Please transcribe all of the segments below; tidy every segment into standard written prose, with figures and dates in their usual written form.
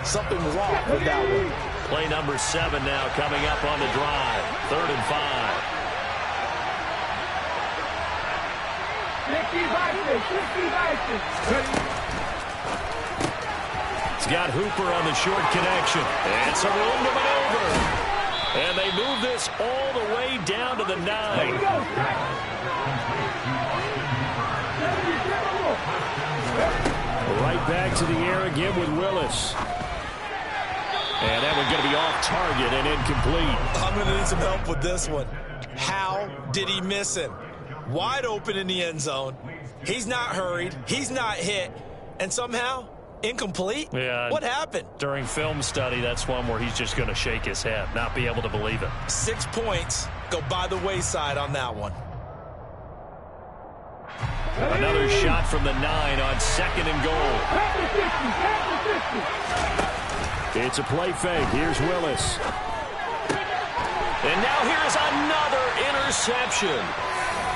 something was off with that one. Play number 7 now coming up on the drive. 3rd and 5. It's got Hooper on the short connection. And some room to maneuver. And they move this all the way down to the 9. Right back to the air again with Willis. And that one's going to be off target and incomplete. I'm going to need some help with this one. How did he miss him? Wide open in the end zone. He's not hurried. He's not hit. And somehow, incomplete? Yeah. What happened? During film study, that's one where he's just going to shake his head, not be able to believe it. 6 points go by the wayside on that one. Another shot from the 9 on 2nd and goal. It's a play fake. Here's Willis. And now here's another interception.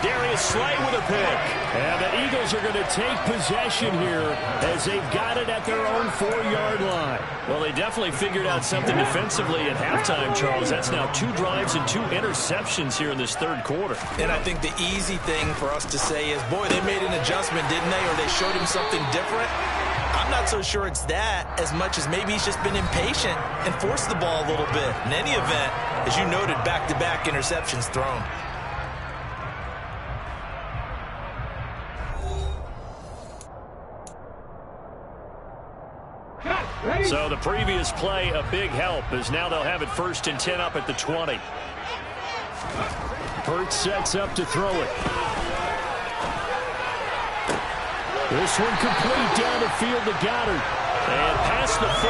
Darius Slay with a pick. And the Eagles are going to take possession here as they've got it at their own 4-yard line. Well, they definitely figured out something defensively at halftime, Charles. That's now 2 drives and 2 interceptions here in this 3rd quarter. And I think the easy thing for us to say is, boy, they made an adjustment, didn't they? Or they showed him something different. I'm not so sure it's that as much as maybe he's just been impatient and forced the ball a little bit. In any event, as you noted, back-to-back interceptions thrown. So the previous play, a big help, as now they'll have it 1st and 10 up at the 20. Hurts sets up to throw it. This one complete down the field to Goddard. And past the 40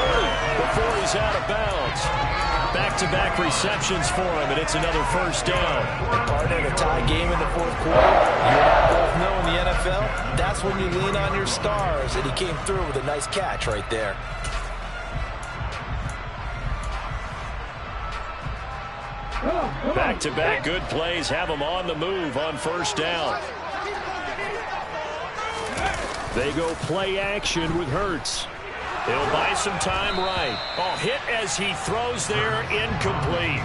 before he's out of bounds. Back-to-back receptions for him, and it's another 1st down. And partner, in a tie game in the 4th quarter, you and I both know in the NFL, that's when you lean on your stars, and he came through with a nice catch right there. Back-to-back good plays have them on the move on 1st down. They go play action with Hurts. He'll buy some time right. Oh, hit as he throws there, incomplete.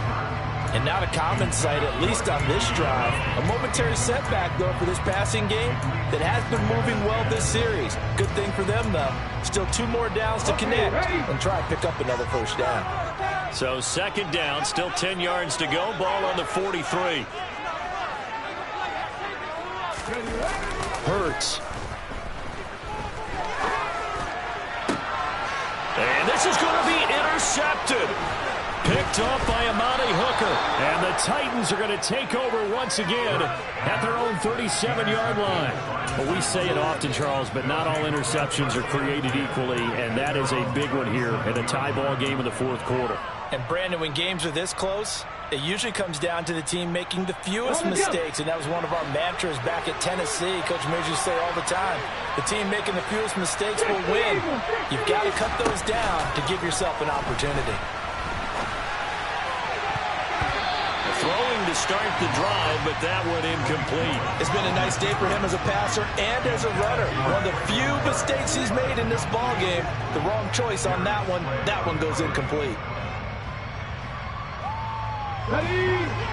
And not a common sight, at least on this drive. A momentary setback, though, for this passing game that has been moving well this series. Good thing for them, though. Still 2 more downs to connect and try and pick up another 1st down. So 2nd down, still 10 yards to go. Ball on the 43. Hurts. And this is going to be intercepted. Picked off by Amani Hooker. And the Titans are going to take over once again at their own 37-yard line. Well, we say it often, Charles, but not all interceptions are created equally, and that is a big one here in a tie ball game in the 4th quarter. And, Brandon, when games are this close, it usually comes down to the team making the fewest mistakes, and that was one of our mantras back at Tennessee. Coach Mears used to say all the time, the team making the fewest mistakes will win. You've got to cut those down to give yourself an opportunity. Throwing to start the drive, but that one incomplete. It's been a nice day for him as a passer and as a runner. One of the few mistakes he's made in this ball game. The wrong choice on that one. That one goes incomplete.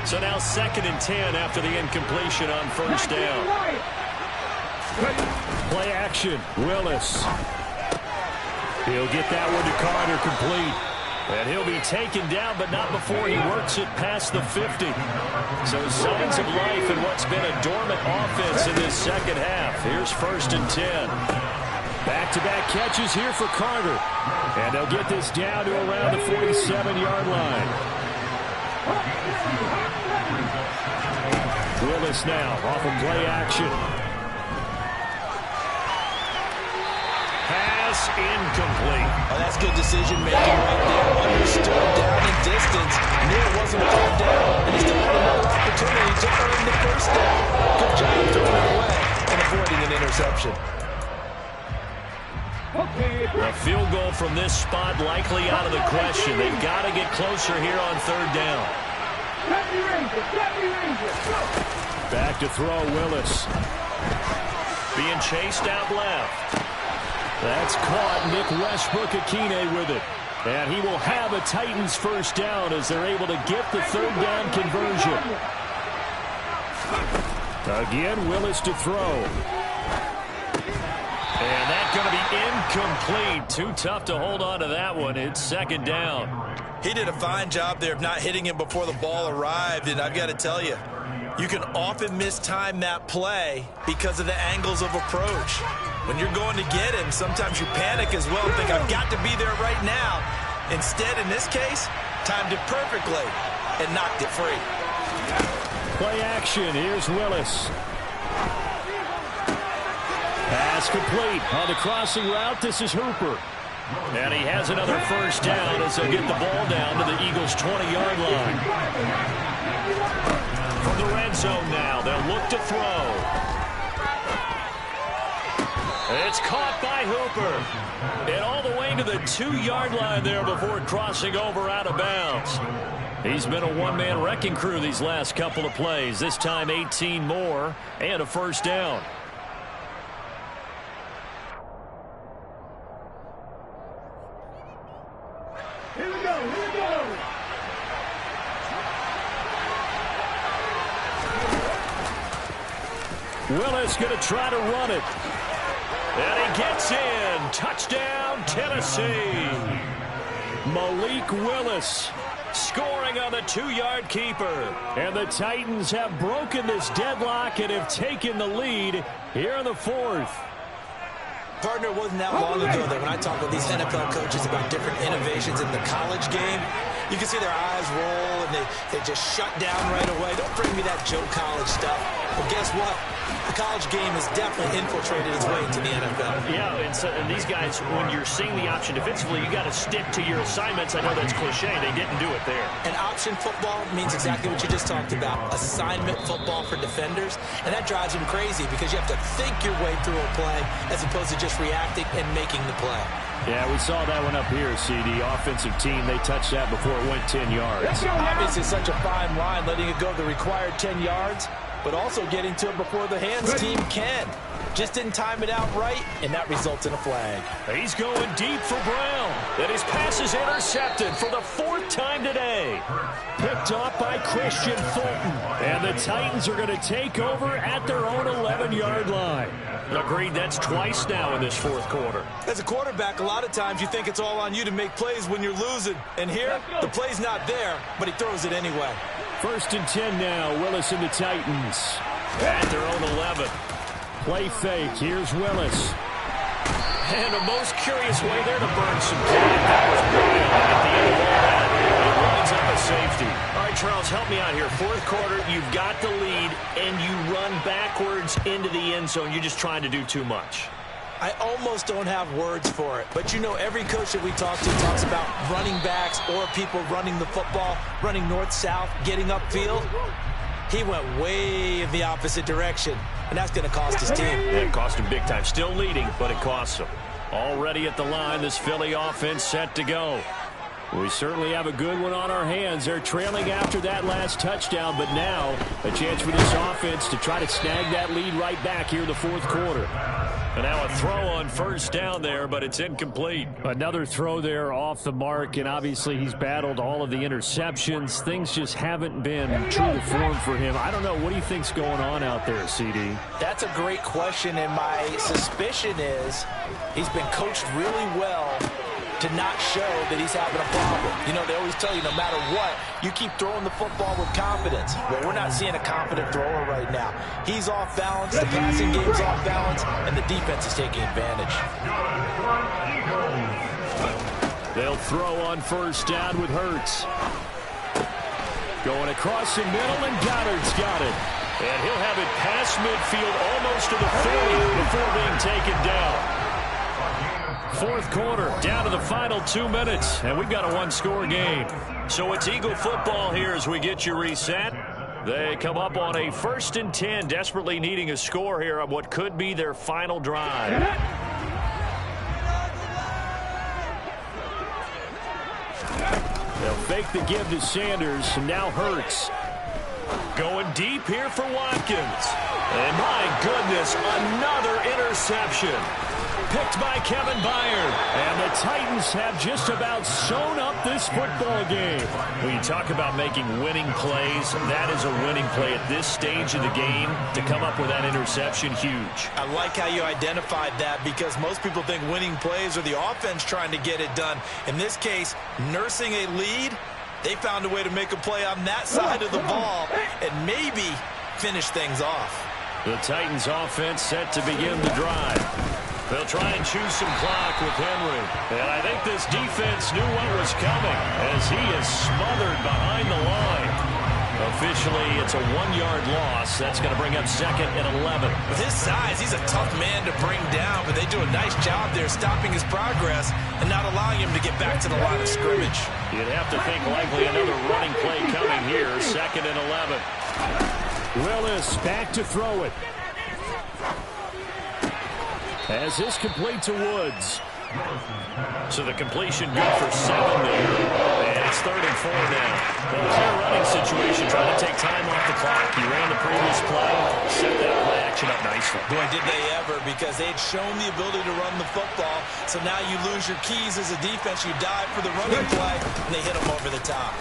So now 2nd and 10 after the incompletion on 1st down. Play action, Willis. He'll get that one to Carter complete. And he'll be taken down, but not before he works it past the 50. So signs of life in what's been a dormant offense in this 2nd half. Here's 1st and 10. Back-to-back catches here for Carter. And they'll get this down to around the 47-yard line. Willis now off of play action. Pass incomplete. Oh, that's good decision making right there. Understood down in distance. Knew it wasn't 3rd down, and he still had another opportunity to earn the 1st down. Good job throwing it away and avoiding an interception. A field goal from this spot likely out of the question. They've got to get closer here on 3rd down. Back to throw, Willis. Being chased out left. That's caught. Nick Westbrook-Akine with it. And he will have a Titans first down as they're able to get the third down conversion. Again, Willis to throw. And that's going to be incomplete. Too tough to hold on to that one. It's second down. He did a fine job there of not hitting him before the ball arrived, and I've got to tell you, you can often mistime that play because of the angles of approach. When you're going to get him, sometimes you panic as well and think, I've got to be there right now. Instead, in this case, timed it perfectly and knocked it free. Play action. Here's Willis. Pass complete. On the crossing route, this is Hooper. And he has another first down as they'll get the ball down to the Eagles' 20-yard line. From the red zone now, they'll look to throw. It's caught by Hooper. And all the way to the 2-yard line there before crossing over out of bounds. He's been a one-man wrecking crew these last couple of plays. This time 18 more and a first down. Here we go. Willis going to try to run it. And he gets in. Touchdown, Tennessee. Malik Willis scoring on the 2-yard keeper. And the Titans have broken this deadlock and have taken the lead here in the fourth. Partner, it wasn't that long ago that when I talk with these NFL coaches about different innovations in the college game, you can see their eyes roll and they just shut down right away. Don't bring me that Joe College stuff. Well, guess what? The college game has definitely infiltrated its way into the NFL. Yeah, and these guys, when you're seeing the option defensively, you got to stick to your assignments. I know that's cliche. They didn't do it there. And option football means exactly what you just talked about. Assignment football for defenders. And that drives them crazy because you have to think your way through a play as opposed to just reacting and making the play. Yeah, we saw that one up here, CD. Offensive team, they touched that before it went 10 yards. Obviously, such a fine line, letting it go the required 10 yards, but also getting to it before the hands team can. Just didn't time it out right, and that results in a flag. He's going deep for Brown. And his pass is intercepted for the 4th time today. Picked off by Christian Fulton. And the Titans are going to take over at their own 11-yard line. Agreed, that's twice now in this fourth quarter. As a quarterback, a lot of times you think it's all on you to make plays when you're losing. And here, the play's not there, but he throws it anyway. 1st and 10 now, Willis and the Titans. At their own 11. Play fake. Here's Willis. And a most curious way there to burn some time. That was brilliant at the end of all that. It runs up a safety. All right, Charles, help me out here. Fourth quarter, you've got the lead, and you run backwards into the end zone. You're just trying to do too much. I almost don't have words for it. But, you know, every coach that we talk to talks about running backs or people running the football, running north-south, getting upfield. He went way in the opposite direction, and that's going to cost his team. Yeah, it cost him big time. Still leading, but it costs him. Already at the line, this Philly offense set to go. We certainly have a good one on our hands. They're trailing after that last touchdown, but now a chance for this offense to try to snag that lead right back here in the fourth quarter. And now a throw on first down there, but it's incomplete. Another throw there off the mark, and obviously he's battled all of the interceptions. Things just haven't been true to form for him. I don't know. What do you think's going on out there, CD? That's a great question, and my suspicion is he's been coached really well to not show that he's having a problem. You know, they always tell you no matter what, you keep throwing the football with confidence. Well, we're not seeing a confident thrower right now. He's off balance, the passing game's off balance, and the defense is taking advantage. They'll throw on first down with Hurts. Going across the middle, and Goddard's got it. And he'll have it past midfield almost to the 40 before being taken down. Fourth quarter, down to the final 2 minutes, and we've got a one-score game. So it's Eagle football here as we get you reset. They come up on a 1st and 10, desperately needing a score here on what could be their final drive. They'll fake the give to Sanders, and now Hurts. Going deep here for Watkins. And my goodness, another interception. Picked by Kevin Byard. And the Titans have just about sewn up this football game. When you talk about making winning plays, that is a winning play at this stage of the game. To come up with that interception, huge. I like how you identified that, because most people think winning plays are the offense trying to get it done. In this case, nursing a lead, they found a way to make a play on that side of the ball and maybe finish things off. The Titans offense set to begin the drive. They'll try and choose some clock with Henry. And I think this defense knew what was coming as he is smothered behind the line. Officially, it's a 1-yard loss. That's going to bring up 2nd and 11. With his size, he's a tough man to bring down, but they do a nice job there stopping his progress and not allowing him to get back to the line of scrimmage. You'd have to think likely another running play coming here. 2nd and 11. Willis back to throw it. As this complete to Woods. So the completion good for 7 there. And it's 3rd and 4 now. Well, clear running situation, trying to take time off the clock. He ran the previous play, set that play action up nicely. Boy, did they ever, because they had shown the ability to run the football. So now you lose your keys as a defense. You dive for the running play, and they hit them over the top.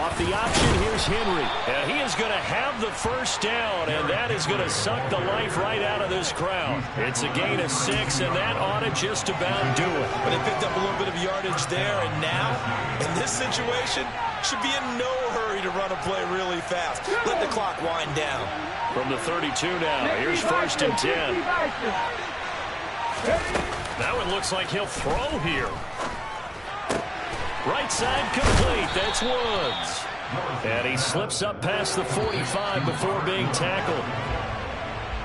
Off the option, here's Henry. And he is going to have the first down, and that is going to suck the life right out of this crowd. It's a gain of 6, and that ought to just about do it. But they picked up a little bit of yardage there, and now, in this situation, should be in no hurry to run a play really fast. Let the clock wind down. From the 32 now, here's 1st and 10. Now it looks like he'll throw here. Right side complete. That's Woods. And he slips up past the 45 before being tackled.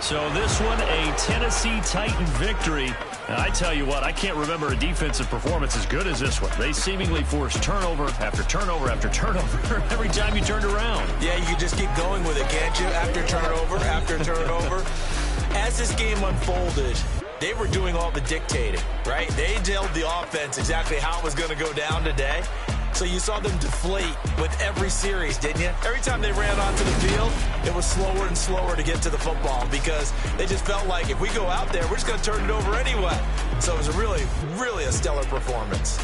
So this one, a Tennessee Titan victory. And I tell you what, I can't remember a defensive performance as good as this one. They seemingly forced turnover after turnover after turnover every time you turned around. Yeah, you can just keep going with it, can't you? After turnover. As this game unfolded, they were doing all the dictating, right? They told the offense exactly how it was going to go down today. So you saw them deflate with every series, didn't you? Every time they ran onto the field, it was slower and slower to get to the football because they just felt like if we go out there, we're just going to turn it over anyway. So it was a really, really a stellar performance.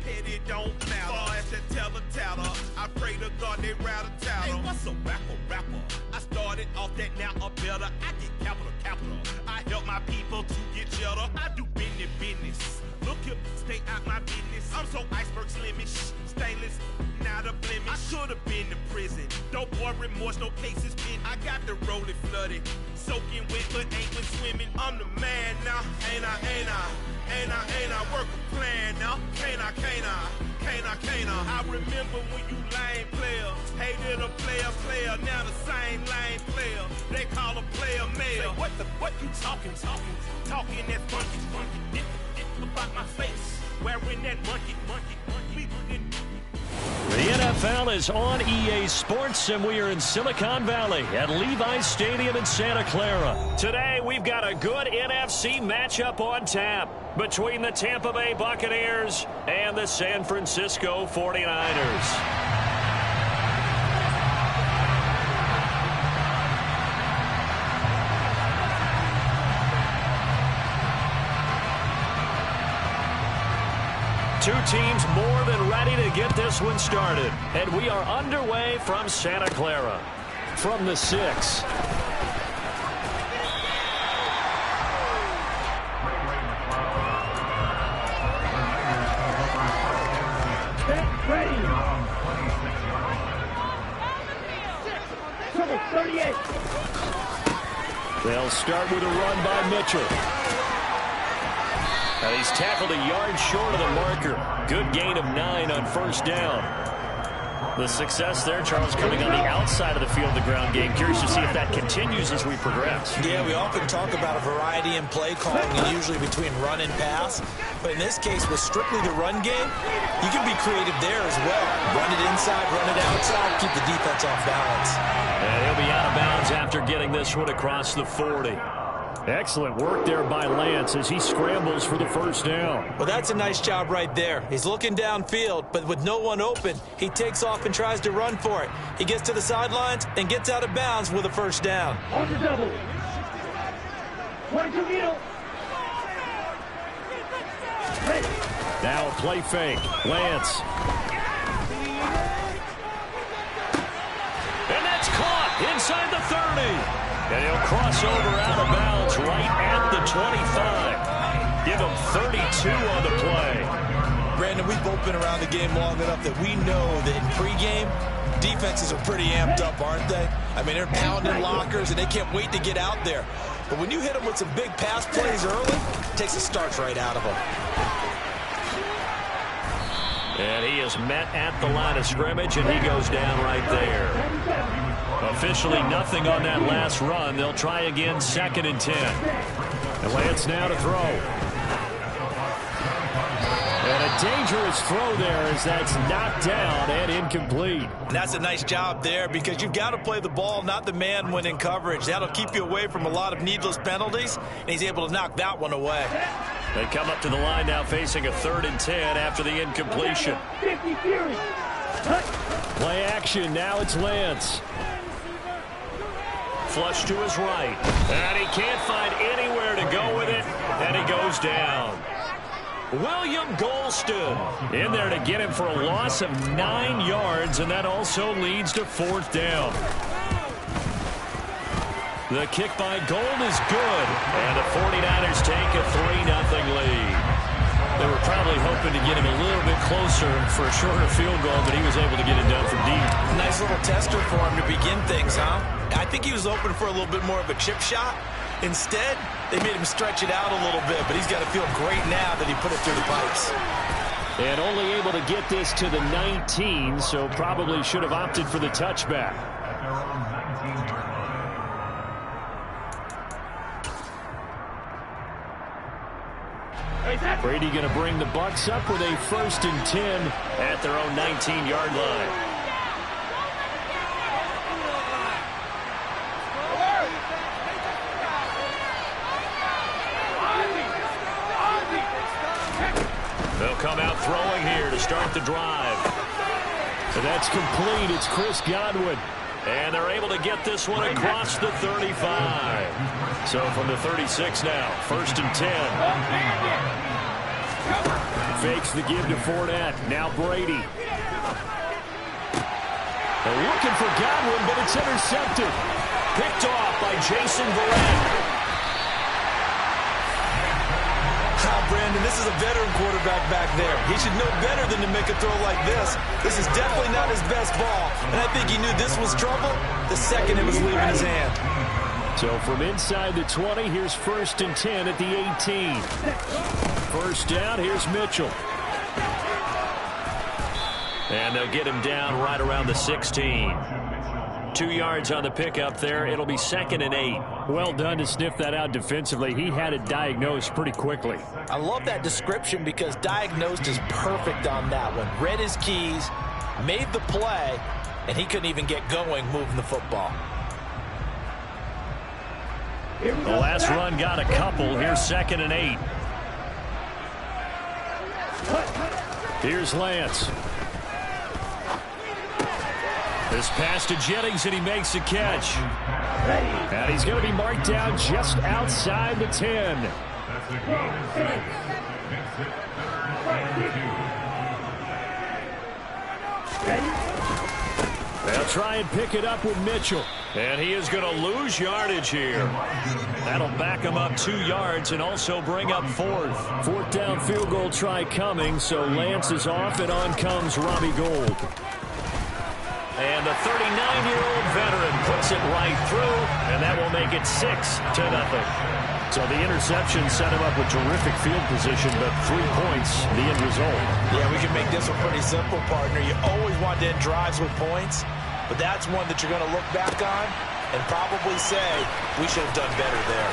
Petty don't matter. Far as the teller, I pray to God they rattle tattle. Hey, what's a rapper? I started off that, now I'm better. I get capital. I help my people to get cheddar. I do business. Look here, stay out my business. I'm so iceberg slimish, stainless, not a blemish. I should have been to prison. No boy remorse, no cases pinned. I got the rolling flooded, soaking wet, but ain't been swimming. I'm the man now, ain't I? Work a plan now, can't I? I remember when you lame player, hated a player, now the same lame player. They call a player mayor. Say, what you talking that funky, about my face, wearing that monkey. The NFL is on EA Sports, and we are in Silicon Valley at Levi's Stadium in Santa Clara. Today, we've got a good NFC matchup on tap between the Tampa Bay Buccaneers and the San Francisco 49ers. Two teams more than ready to get this one started. And we are underway from Santa Clara. From the 6. They'll start with a run by Mitchell. And he's tackled a yard short of the marker. Good gain of 9 on first down. The success there, Charles, coming on the outside of the field, the ground game. Curious to see if that continues as we progress. Yeah, we often talk about a variety in play calling, and usually between run and pass. But in this case, with strictly the run game, you can be creative there as well. Run it inside, run it outside, keep the defense off balance. And he'll be out of bounds after getting this one across the 40. Excellent work there by Lance as he scrambles for the first down. Well, that's a nice job right there. He's looking downfield, but with no one open, he takes off and tries to run for it. He gets to the sidelines and gets out of bounds with a first down. On the double. 22 middle. Now a play fake. Lance. And that's caught inside the 30. And he'll cross over out of bounds right at the 25. Give him 32 on the play. Brandon, we've both been around the game long enough that we know that in pregame, defenses are pretty amped up, aren't they? I mean, they're pounding lockers, and they can't wait to get out there. But when you hit them with some big pass plays early, it takes the starch right out of them. And he is met at the line of scrimmage, and he goes down right there. Officially nothing on that last run. They'll try again, 2nd and 10. And Lance now to throw. And a dangerous throw there as that's knocked down and incomplete. And that's a nice job there because you've got to play the ball, not the man when in coverage. That'll keep you away from a lot of needless penalties, and he's able to knock that one away. They come up to the line now facing a 3rd and 10 after the incompletion. Play action. Now it's Lance. Flush to his right. And he can't find anywhere to go with it. And he goes down. William Golston in there to get him for a loss of 9 yards. And that also leads to 4th down. The kick by Gold is good. And the 49ers take a 3-0 lead. They were probably hoping to get him a little bit closer for a shorter field goal, but he was able to get it done from deep. Nice little tester for him to begin things, huh? I think he was open for a little bit more of a chip shot. Instead, they made him stretch it out a little bit, but he's got to feel great now that he put it through the pipes. And only able to get this to the 19, so probably should have opted for the touchback. Brady going to bring the Bucs up with a 1st and 10 at their own 19-yard line. They'll come out throwing here to start the drive. So that's complete. It's Chris Godwin. And they're able to get this one across the 35. So from the 36 now, 1st and 10. Fakes the give to Fournette. Now Brady. They're looking for Godwin, but it's intercepted. Picked off by Jason Verrett. Brandon, this is a veteran quarterback back there. He should know better than to make a throw like this. This is definitely not his best ball, and I think he knew this was trouble the second it was leaving his hand. So from inside the 20, here's 1st and 10 at the 18. 1st down, here's Mitchell. And they'll get him down right around the 16. 2 yards on the pickup there. It'll be 2nd and 8. Well done to sniff that out defensively. He had it diagnosed pretty quickly. I love that description because diagnosed is perfect on that one. Read his keys, made the play, and he couldn't even get going moving the football. The last run got a couple. Here's 2nd and 8. Here's Lance. This pass to Jennings, and he makes a catch. And he's going to be marked down just outside the 10. They'll try and pick it up with Mitchell. And he is going to lose yardage here. That'll back him up 2 yards and also bring up 4th. 4th down field goal try coming, so Lance is off, and on comes Robbie Gould. And the 39-year-old veteran puts it right through, and that will make it 6-0. So the interception set him up with terrific field position, but 3 points, the end result. Yeah, we can make this one pretty simple, partner. You always want to end drives with points, but that's one that you're going to look back on and probably say, we should have done better there.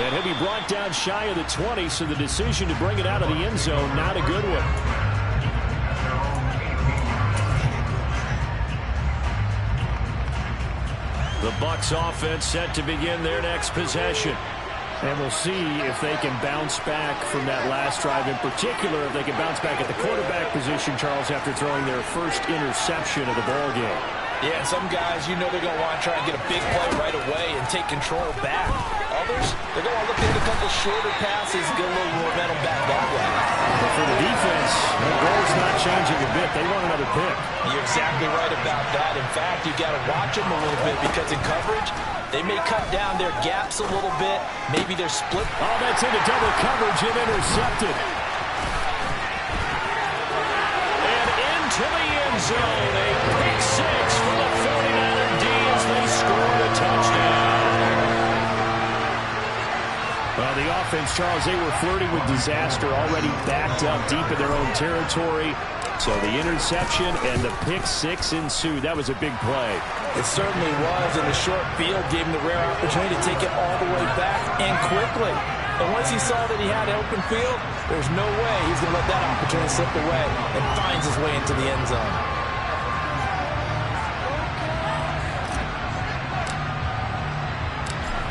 And he'll be brought down shy of the 20, so the decision to bring it out of the end zone, not a good one. The Bucs offense set to begin their next possession. And we'll see if they can bounce back from that last drive. In particular, if they can bounce back at the quarterback position, Charles, after throwing their first interception of the ball game. Yeah, and some guys, you know they're going to want to try and get a big play right away and take control back. Others, they're going to look at a couple shorter passes, get a little momentum back that way. But for the defense, their goal's not changing a bit. They want another pick. You're exactly right about that. In fact, you got to watch them a little bit because in coverage, they may cut down their gaps a little bit. Maybe they're split. Oh, that's into double coverage and intercepted. And into the end zone. A pick six for the 49er D as they scored a touchdown. Well, the offense, Charles, they were flirting with disaster, already backed up deep in their own territory. So the interception and the pick six ensued. That was a big play. It certainly was, and the short field gave him the rare opportunity to take it all the way back and quickly. And once he saw that he had open field, there's no way he's going to let that opportunity slip away, and finds his way into the end zone.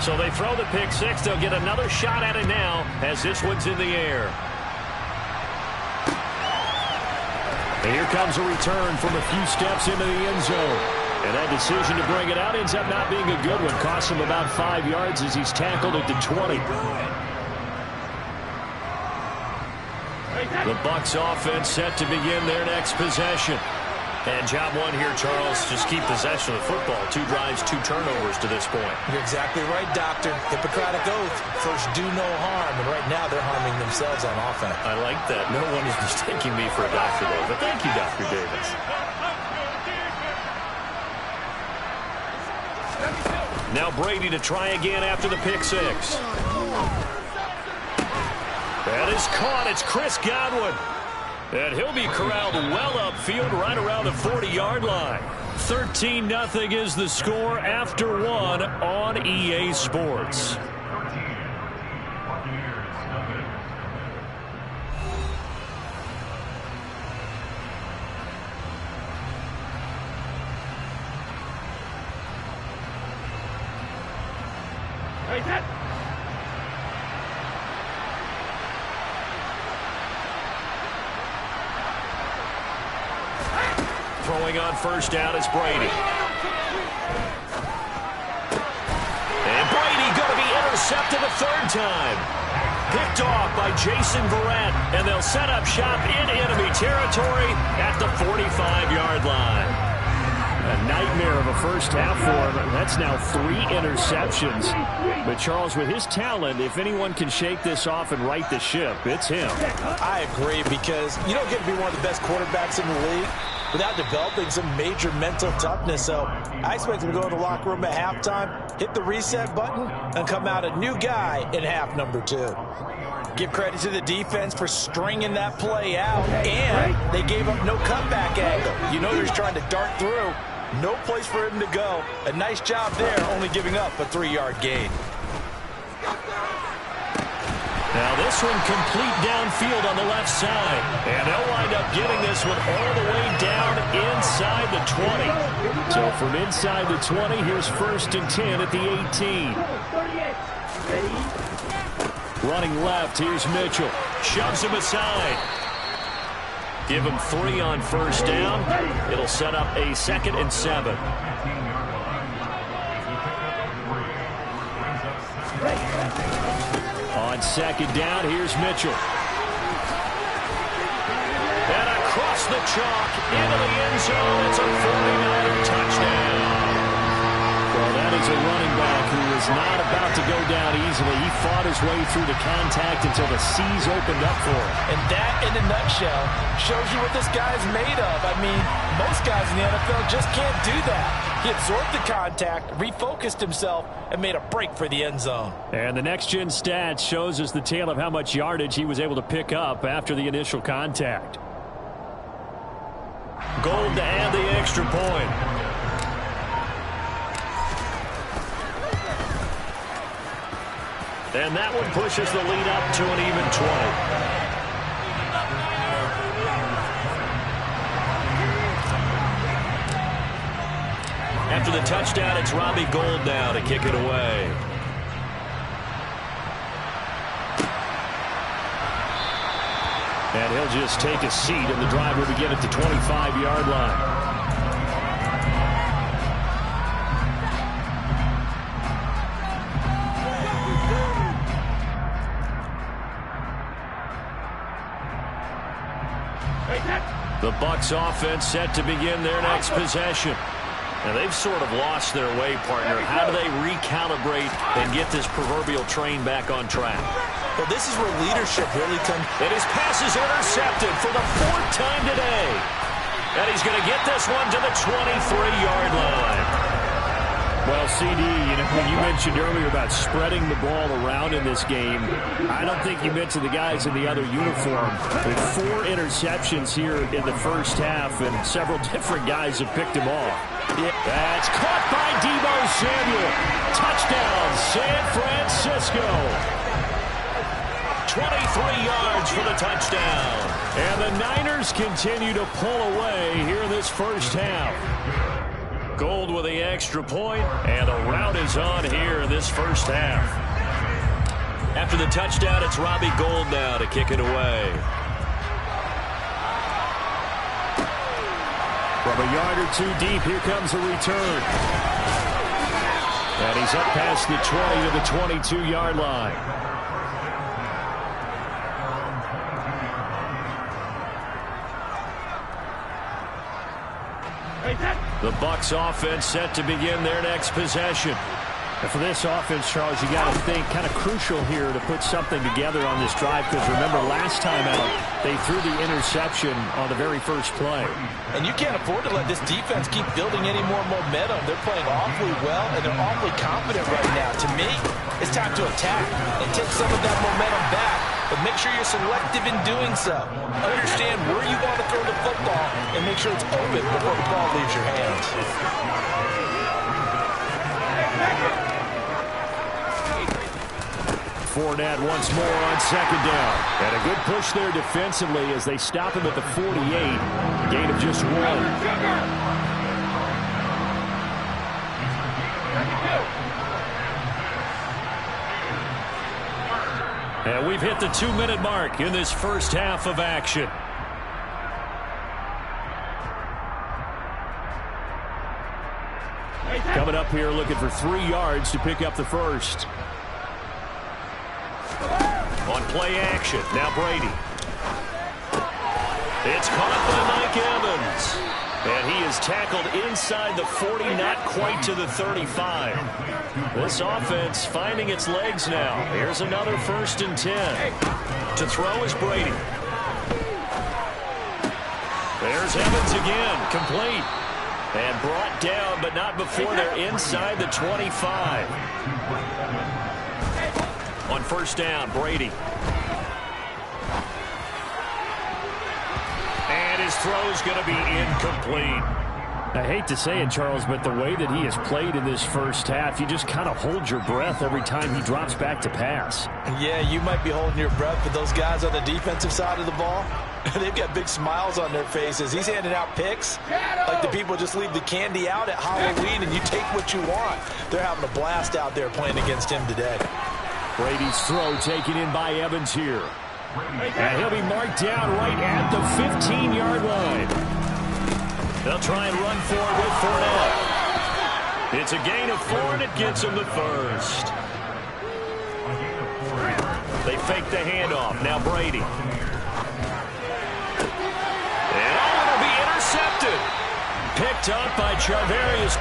So they throw the pick six. They'll get another shot at it now as this one's in the air. And here comes a return from a few steps into the end zone. And that decision to bring it out ends up not being a good one. Costs him about 5 yards as he's tackled at the 20. The Bucs offense set to begin their next possession. And job one here, Charles, just keep possession of the football. 2 drives, 2 turnovers to this point. You're exactly right, Doctor. Hippocratic oath. First, do no harm. And right now, they're harming themselves on offense. I like that. No one is mistaking me for a doctor, though. But thank you, Dr. Davis. Now Brady to try again after the pick six. That is caught. It's Chris Godwin. And he'll be corralled well upfield right around the 40-yard line. 13-0 is the score after 1 on EA Sports. Throwing on first down is Brady. And Brady going to be intercepted a 3rd time. Picked off by Jason Verrett, and they'll set up shop in enemy territory at the 45-yard line. A nightmare of a first half for him. That's now 3 interceptions. But Charles, with his talent, if anyone can shake this off and right the ship, it's him. I agree, because you don't get to be one of the best quarterbacks in the league without developing some major mental toughness. So I expect him to go in the locker room at halftime, hit the reset button, and come out a new guy in half number 2. Give credit to the defense for stringing that play out, and they gave up no cutback angle. You know they're trying to dart through. No place for him to go. A nice job there, only giving up a 3-yard gain. Now this one complete downfield on the left side. And they'll wind up getting this one all the way down inside the 20. So from inside the 20, here's 1st and 10 at the 18. Running left, here's Mitchell. Shoves him aside. Give him 3 on first down. It'll set up a 2nd and 7. On 2nd down, here's Mitchell. And across the chalk into the end zone. It's a 49er touchdown. Well, that is a running back who is not about to go down easily. He fought his way through the contact until the C's opened up for him. And that, in a nutshell, shows you what this guy's made of. I mean, Most guys in the NFL just can't do that. He absorbed the contact, refocused himself, and made a break for the end zone. And the next-gen stat shows us the tale of how much yardage he was able to pick up after the initial contact. Gold to add the extra point. And that one pushes the lead up to an even 20. After the touchdown, it's Robbie Gould now to kick it away. And he'll just take a seat, and the drive will begin at the 25-yard line. The Bucs offense set to begin their next possession. Now, they've sort of lost their way, partner. How do they recalibrate and get this proverbial train back on track? Well, this is where leadership really comes. And his pass is intercepted for the 4th time today. And he's going to get this one to the 23-yard line. Well, CD, when you mentioned earlier about spreading the ball around in this game, I don't think you mentioned the guys in the other uniform. With 4 interceptions here in the first half, and several different guys have picked him off. Yeah. That's caught by Deebo Samuel. Touchdown, San Francisco. 23 yards for the touchdown. And the Niners continue to pull away here in this first half. Gould with the extra point, and the route is on here in this first half. After the touchdown, it's Robbie Gould now to kick it away. From a yard or two deep, here comes a return. And he's up past the 20 to the 22-yard line. The Bucs offense set to begin their next possession. And for this offense, Charles, you got to think kind of crucial here to put something together on this drive, because remember last time out they threw the interception on the very first play. And you can't afford to let this defense keep building any more momentum. They're playing awfully well, and they're awfully confident right now. To me, it's time to attack and take some of that momentum back, but make sure you're selective in doing so. Understand where you want to throw the football and make sure it's open before the ball leaves your hands. Fournette once more on second down. And a good push there defensively as they stop him at the 48. Gain of just 1. And we've hit the 2-minute mark in this first half of action. Coming up here looking for 3 yards to pick up the first. On play action, now Brady. It's caught by Mike Evans. And he is tackled inside the 40, not quite to the 35. This offense finding its legs now. Here's another 1st and 10. To throw is Brady. There's Evans again, complete. And brought down, but not before they're inside the 25. On 1st down, Brady. And his throw's going to be incomplete. I hate to say it, Charles, but the way that he has played in this first half, you just kind of hold your breath every time he drops back to pass. Yeah, you might be holding your breath, but those guys on the defensive side of the ball, they've got big smiles on their faces. He's handing out picks like the people just leave the candy out at Halloween and you take what you want. They're having a blast out there playing against him today. Brady's throw taken in by Evans here. And he'll be marked down right at the 15-yard line. They'll try and run forward with Fournette. It's a gain of 4, and it gets him the first. They fake the handoff. Now Brady. And it'll be intercepted. Picked up by Charvarius.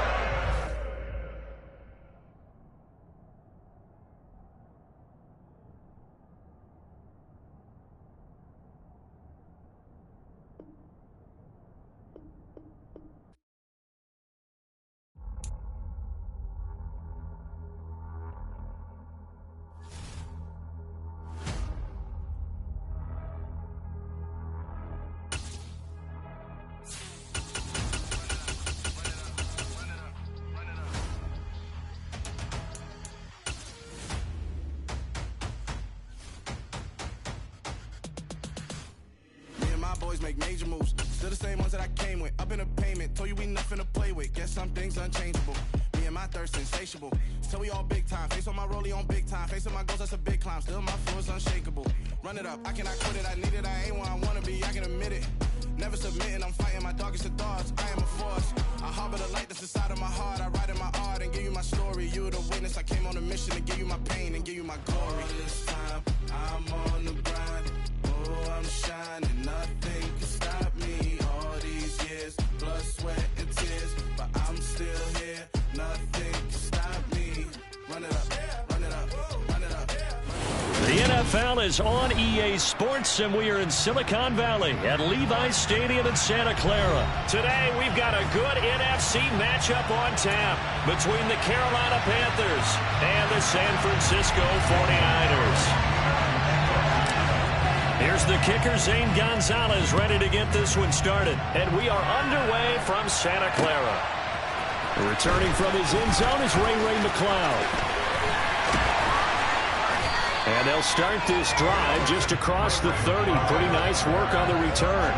always make major moves. Still the same ones that I came with. Up in a payment, told you we nothing to play with. Guess some things unchangeable. Me and my thirst insatiable. Till we all big time. Face on my rollie on big time. Face on my goals, that's a big climb. Still my flow is unshakable. Run it up, I cannot quit it. I need it, I ain't where I wanna be, I can admit it. Never submitting, I'm fighting my darkest of thoughts. I am a force. I harbor the light that's inside of my heart. I write in my art and give you my story. You are the witness. I came on a mission to give you my pain and give you my glory. All this time, I'm on the grind. Oh, I'm shining. Nothing can stop me. All these years, blood, sweat, and tears. But I'm still here. Nothing can stop me. Run it up, run it up, run it up. The NFL is on EA Sports, and we are in Silicon Valley at Levi's Stadium in Santa Clara. Today, we've got a good NFC matchup on tap between the Carolina Panthers and the San Francisco 49ers. Here's the kicker, Zane Gonzalez, ready to get this one started. And we are underway from Santa Clara. Returning from his end zone is Ray McLeod. And they'll start this drive just across the 30. Pretty nice work on the return.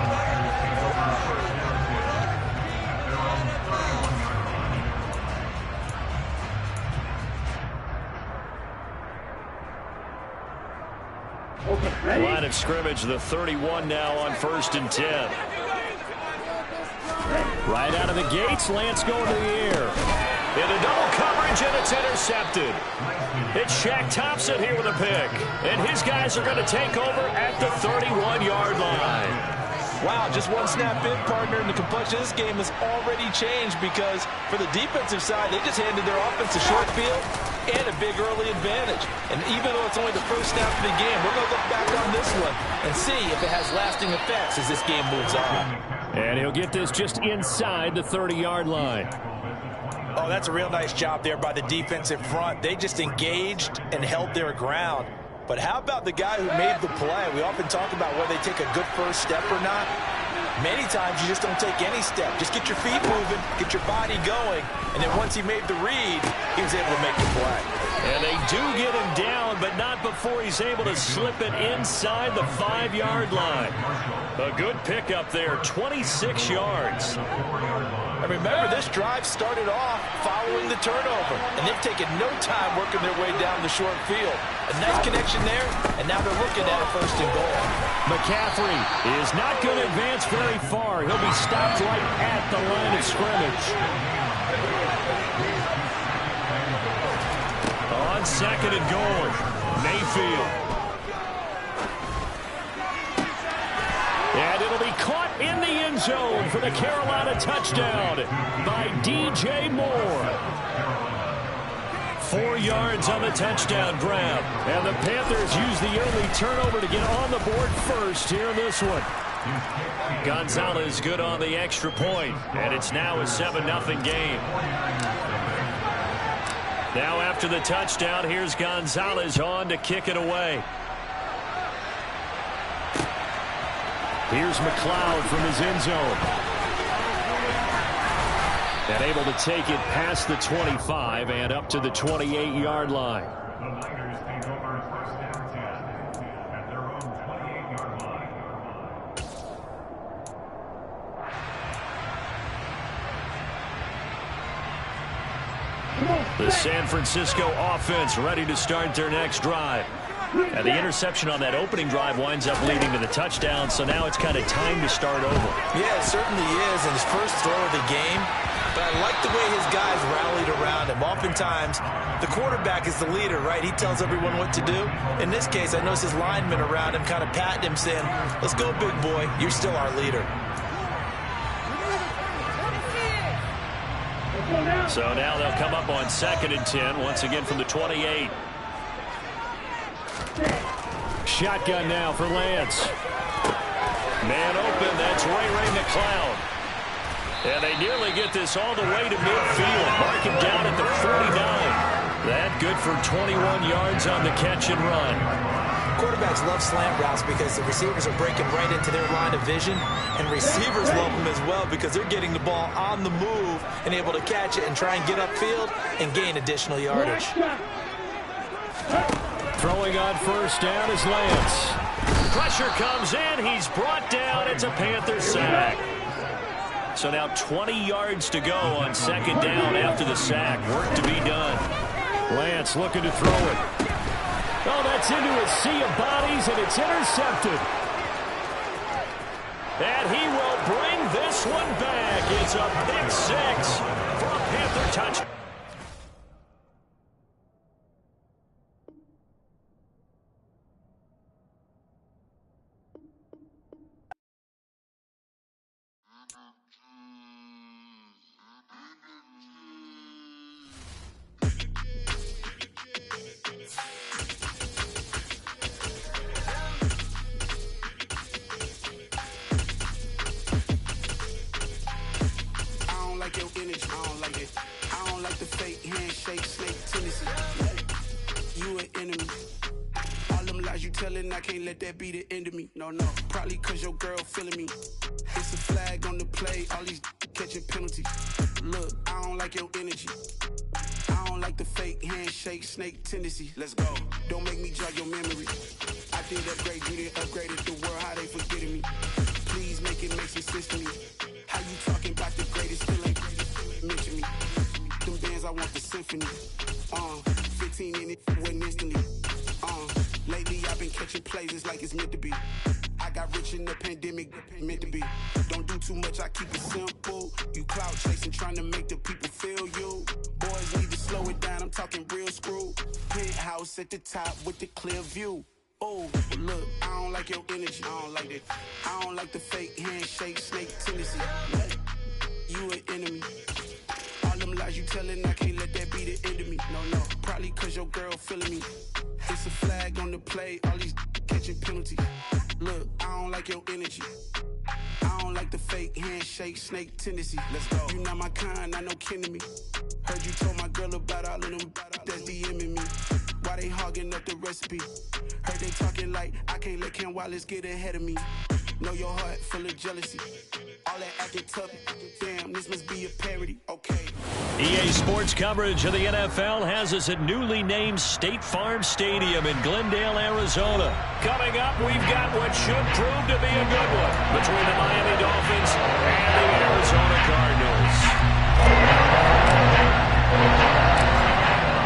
Line of scrimmage, the 31 now on 1st and 10. Right out of the gates, Lance going to the air. Into double coverage, and it's intercepted. It's Shaq Thompson here with a pick. And his guys are going to take over at the 31-yard line. Wow, just one snap in, partner, and the complexion of this game has already changed because for the defensive side, they just handed their offense a short field and a big early advantage. And even though it's only the first snap of the game, we're going to look back on this one and see if it has lasting effects as this game moves on. And he'll get this just inside the 30-yard line. Oh, that's a real nice job there by the defensive front. They just engaged and held their ground. But how about the guy who made the play? We often talk about whether they take a good first step or not. Many times you just don't take any step. Just get your feet moving, get your body going, and then once he made the read, he was able to make the play. And they do get him down, but not before he's able to slip it inside the 5-yard line. A good pickup there, 26 yards. And remember, this drive started off following the turnover, and they've taken no time working their way down the short field. A nice connection there, and now they're looking at a 1st and goal. McCaffrey is not going to advance very far. He'll be stopped right at the line of scrimmage. On 2nd and goal, Mayfield. And it'll be caught in the end zone for the Carolina touchdown by DJ Moore. 4 yards on the touchdown grab. And the Panthers use the early turnover to get on the board first here in this one. Gonzalez good on the extra point, and it's now a 7-0 game. Now after the touchdown, here's Gonzalez on to kick it away. Here's McLeod from his end zone. And able to take it past the 25 and up to the 28-yard line. The Niners take over 1st and 10 at their own 28-yard line. The San Francisco offense ready to start their next drive. And the interception on that opening drive winds up leading to the touchdown, so now it's kind of time to start over. Yeah, it certainly is, and his first throw of the game. But I like the way his guys rallied around him. Oftentimes, the quarterback is the leader, right? He tells everyone what to do. In this case, I noticed his linemen around him kind of patting him, saying, let's go, big boy. You're still our leader. So now they'll come up on 2nd and 10, once again from the 28. Shotgun now for Lance. Man open, that's Ray McLeod. And they nearly get this all the way to midfield. Mark him down at the 49. That good for 21 yards on the catch and run. Quarterbacks love slant routes because the receivers are breaking right into their line of vision. And receivers love them as well because they're getting the ball on the move and able to catch it and try and get upfield and gain additional yardage. Throwing on first down is Lance. Pressure comes in. He's brought down. It's a Panther sack. So now 20 yards to go on second down after the sack. Work to be done. Lance looking to throw it. Oh, that's into a sea of bodies, and it's intercepted. And he will bring this one back. It's a pick six for a Panther touchdown. I can't let that be the end of me. No, probably cause your girl feeling me. It's a flag on the play, all these catching penalties. Look, I don't like your energy. I don't like the fake handshake, snake tendency. Let's go. Don't make me jog your memory. I did upgrade, you did upgrade it. The world, how they forgetting me. Please make it make some sense to me. How you talking about the greatest, still ain't mention me. Them bands, I want the symphony. 15 in it, went instantly. Lately I've been catching plays, it's like it's meant to be. I got rich in the pandemic, meant to be. Don't do too much, I keep it simple. You clout chasing, trying to make the people feel you. Boys need to slow it down, I'm talking real screw. Penthouse at the top with the clear view. Oh, look, I don't like your energy, I don't like it. I don't like the fake handshake, snake tendency. You an enemy. All them lies you telling, I can't let that be the end of me. No, probably cause your girl feeling me. It's a flag on the play, all these catching penalties. Look, I don't like your energy. I don't like the fake handshake, snake tendency. Let's go. You not my kind, I know kin to me. Heard you told my girl about all of them that's DMing me. Why they hogging up the recipe? Heard they talking like I can't let Ken Wallace get ahead of me. Know your heart full of jealousy. All that acting tough, damn, this must be a parody. Okay. EA Sports coverage of the NFL has us at newly named State Farm Stadium in Glendale, Arizona. Coming up, we've got what should prove to be a good one between the Miami Dolphins and the Arizona Cardinals.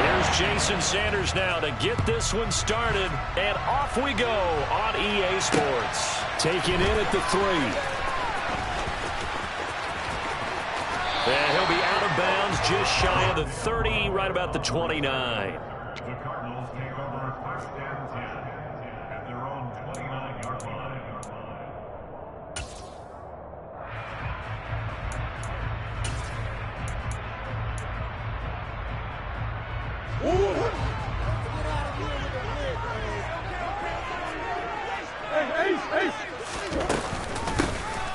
Here's Jason Sanders now to get this one started, and off we go on EA Sports. Taking in at the 3. And he'll be out of bounds just shy of the 30, right about the 29. The Cardinals take over first and 10 at their own 29-yard line.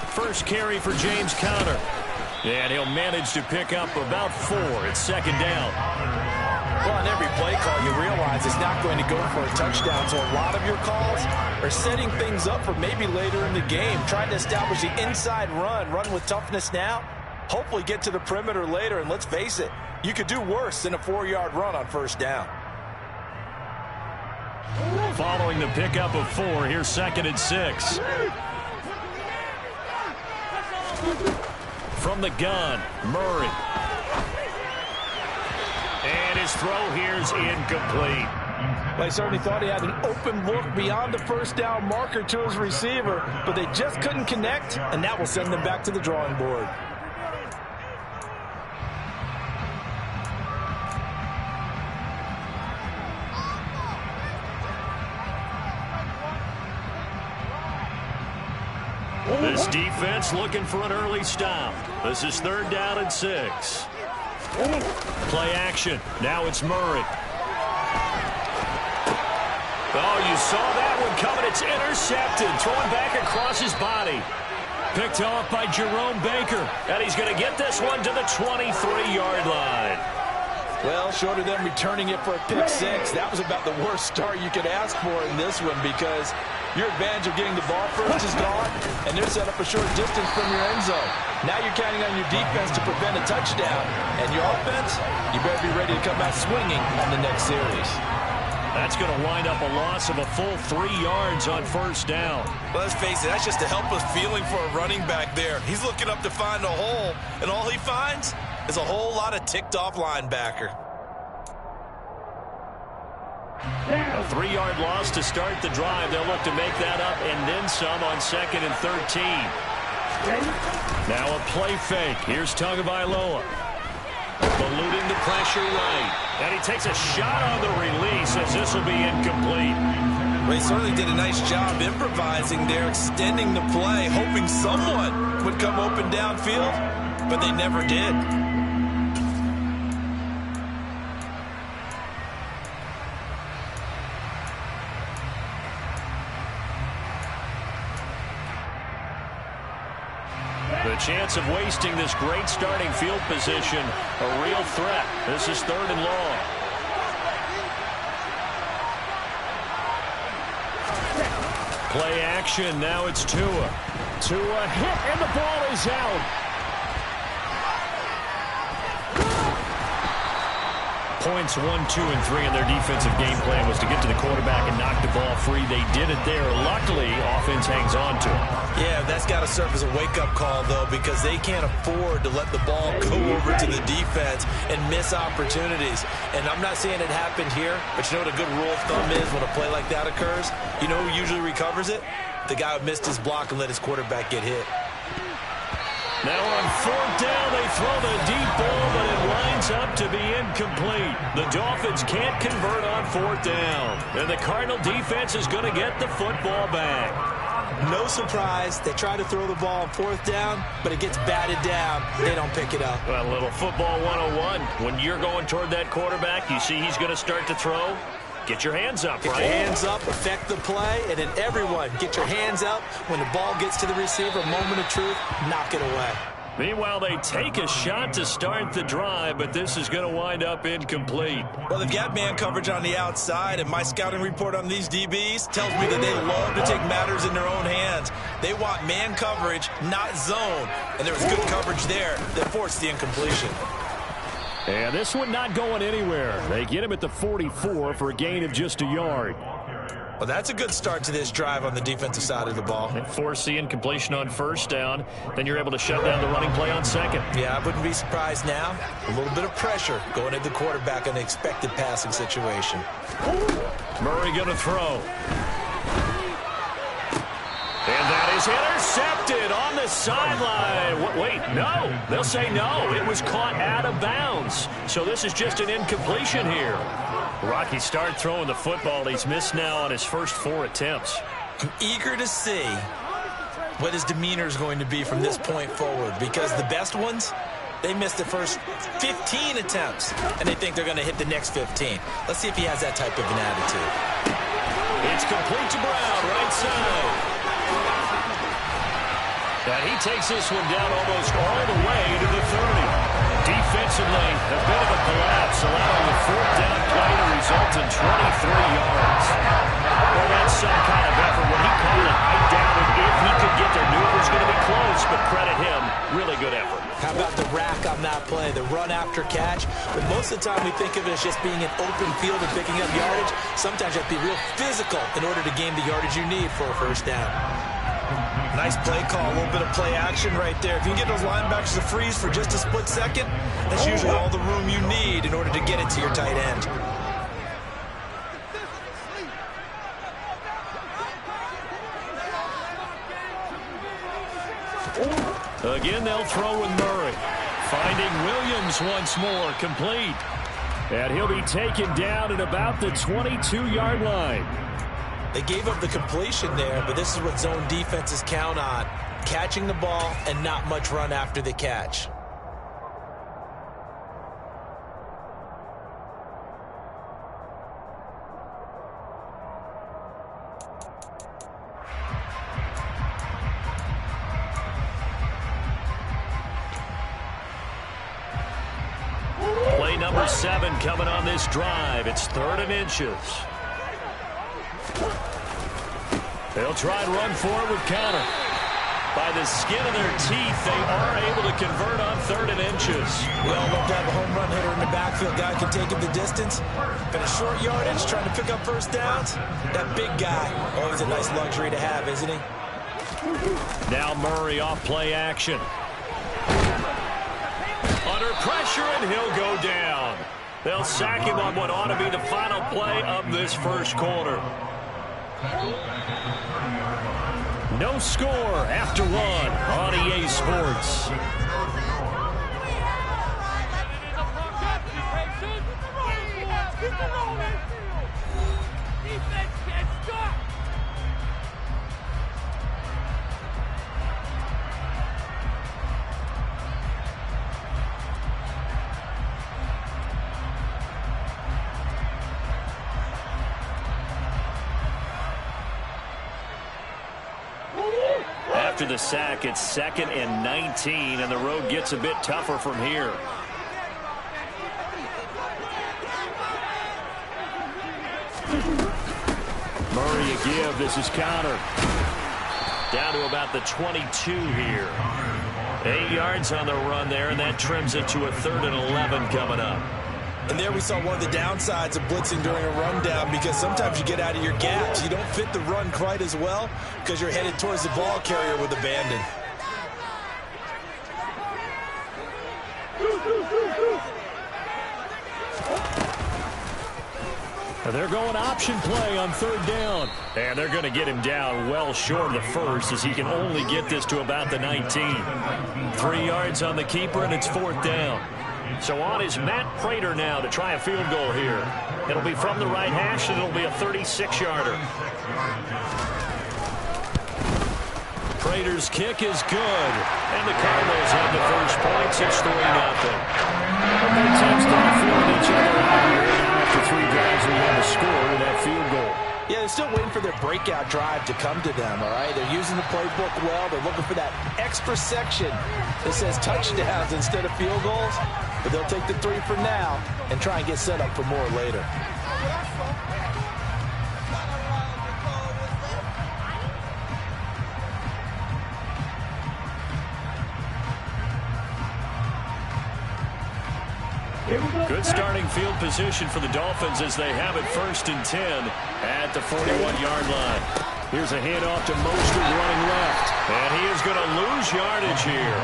First carry for James Conner. And he'll manage to pick up about 4 at second down. Well, on every play call, you realize it's not going to go for a touchdown, so a lot of your calls are setting things up for maybe later in the game, trying to establish the inside run with toughness now, hopefully get to the perimeter later, and let's face it, you could do worse than a 4-yard run on first down. Following the pickup of 4, here's second and 6. From the gun, Murray. And his throw here's incomplete. Well, he certainly thought he had an open look beyond the first down marker to his receiver, but they just couldn't connect, and that will send them back to the drawing board. This defense looking for an early stop. This is 3rd down and 6. Play action. Now it's Murray. Oh, you saw that one coming. It's intercepted. Thrown back across his body. Picked off by Jerome Baker. And he's going to get this one to the 23-yard line. Well, short of them returning it for a pick 6, that was about the worst start you could ask for in this one because your advantage of getting the ball first is gone, and they're set up a short distance from your end zone. Now you're counting on your defense to prevent a touchdown, and your offense, you better be ready to come out swinging on the next series. That's going to wind up a loss of a full 3 yards on first down. Well, let's face it, that's just a helpless feeling for a running back there. He's looking up to find a hole, and all he finds is a whole lot of ticked-off linebacker. A 3-yard loss to start the drive. They'll look to make that up and then some on 2nd and 13. Now a play fake. Here's Tagovailoa. Eluding the pressure right. And he takes a shot on the release as this will be incomplete. Well, he certainly did a nice job improvising there, extending the play, hoping someone would come open downfield, but they never did. The chance of wasting this great starting field position, a real threat. This is 3rd and long. Play action, now it's Tua. Tua hit, and the ball is out. Points 1, 2, and 3 in their defensive game plan was to get to the quarterback and knock the ball free. They did it there. Luckily, offense hangs on to it. Yeah, that's got to serve as a wake-up call, though, because they can't afford to let the ball go over to the defense and miss opportunities. And I'm not saying it happened here, but you know what a good rule of thumb is when a play like that occurs? You know who usually recovers it? The guy who missed his block and let his quarterback get hit. Now on 4th down, they throw the deep ball, but it lines up to be incomplete. The Dolphins can't convert on 4th down. And the Cardinal defense is going to get the football back. No surprise, they try to throw the ball on 4th down, but it gets batted down. They don't pick it up. Well, a little football 101. When you're going toward that quarterback, you see he's going to start to throw. Get your hands up, right? Get your hands up, affect the play, and then everyone get your hands up. When the ball gets to the receiver, moment of truth, knock it away. Meanwhile, they take a shot to start the drive, but this is going to wind up incomplete. Well, they've got man coverage on the outside, and my scouting report on these DBs tells me that they love to take matters in their own hands. They want man coverage, not zone, and there was good coverage there that forced the incompletion. And this one not going anywhere. They get him at the 44 for a gain of just a yard. Well, that's a good start to this drive on the defensive side of the ball. And force the incompletion on 1st down. Then you're able to shut down the running play on 2nd. Yeah, I wouldn't be surprised now. A little bit of pressure going at the quarterback in the expected passing situation. Murray going to throw. And that is intercepted on the sideline. Wait, no. They'll say no. It was caught out of bounds. So this is just an incompletion here. Rocky start throwing the football. He's missed now on his first 4 attempts. I'm eager to see what his demeanor is going to be from this point forward, because the best ones, they missed the first 15 attempts, and they think they're going to hit the next 15. Let's see if he has that type of an attitude. It's complete to Brown, right side. And he takes this one down almost all the way to the 30. Defensively, a bit of a collapse, allowing the 4th down play to result in 23 yards. Well, that's some kind of effort. When he called it, I doubted if he could get there. Knew it was going to be close, but credit him. Really good effort. How about the rack on that play, the run after catch? But most of the time we think of it as just being an open field and picking up yardage. Sometimes you have to be real physical in order to gain the yardage you need for a 1st down. Nice play call, a little bit of play action right there. If you can get those linebackers to freeze for just a split second, that's usually all the room you need in order to get it to your tight end. Again, they'll throw with Murray. Finding Williams once more, complete. And he'll be taken down at about the 22-yard line. They gave up the completion there, but this is what zone defenses count on. Catching the ball and not much run after the catch. Play number 7 coming on this drive. It's 3rd and inches. They'll try and run for it with Conner. By the skin of their teeth, they are able to convert on 3rd and inches. We all love to have a home run hitter in the backfield. Guy can take it the distance. Been a short yardage, trying to pick up first downs. That big guy, always a nice luxury to have, isn't he? Now Murray off play action. Under pressure, and he'll go down. They'll sack him on what ought to be the final play of this first quarter. No score after one on EA Sports. After the sack, it's 2nd and 19, and the road gets a bit tougher from here. Murray a give. This is counter. Down to about the 22 here. 8 yards on the run there, and that trims it to a 3rd and 11 coming up. And there we saw one of the downsides of blitzing during a rundown, because sometimes you get out of your gaps. You don't fit the run quite as well because you're headed towards the ball carrier with abandon. They're going option play on 3rd down. And they're going to get him down well short of the first, as he can only get this to about the 19. 3 yards on the keeper, and it's 4th down. So on is Matt Prater now to try a field goal here. It'll be from the right hash, and it'll be a 36-yarder. Prater's kick is good. And the Cardinals have the first points. It's 3-0. Both teams kind of feeling each other out here. After 3 drives, we have a score with that field goal. Yeah, they're still waiting for their breakout drive to come to them, all right? They're using the playbook well. They're looking for that extra section that says touchdowns instead of field goals. But they'll take the 3 for now and try and get set up for more later. Good starting field position for the Dolphins as they have it 1st and 10 at the 41-yard line. Here's a handoff to Mostert running left. And he is going to lose yardage here.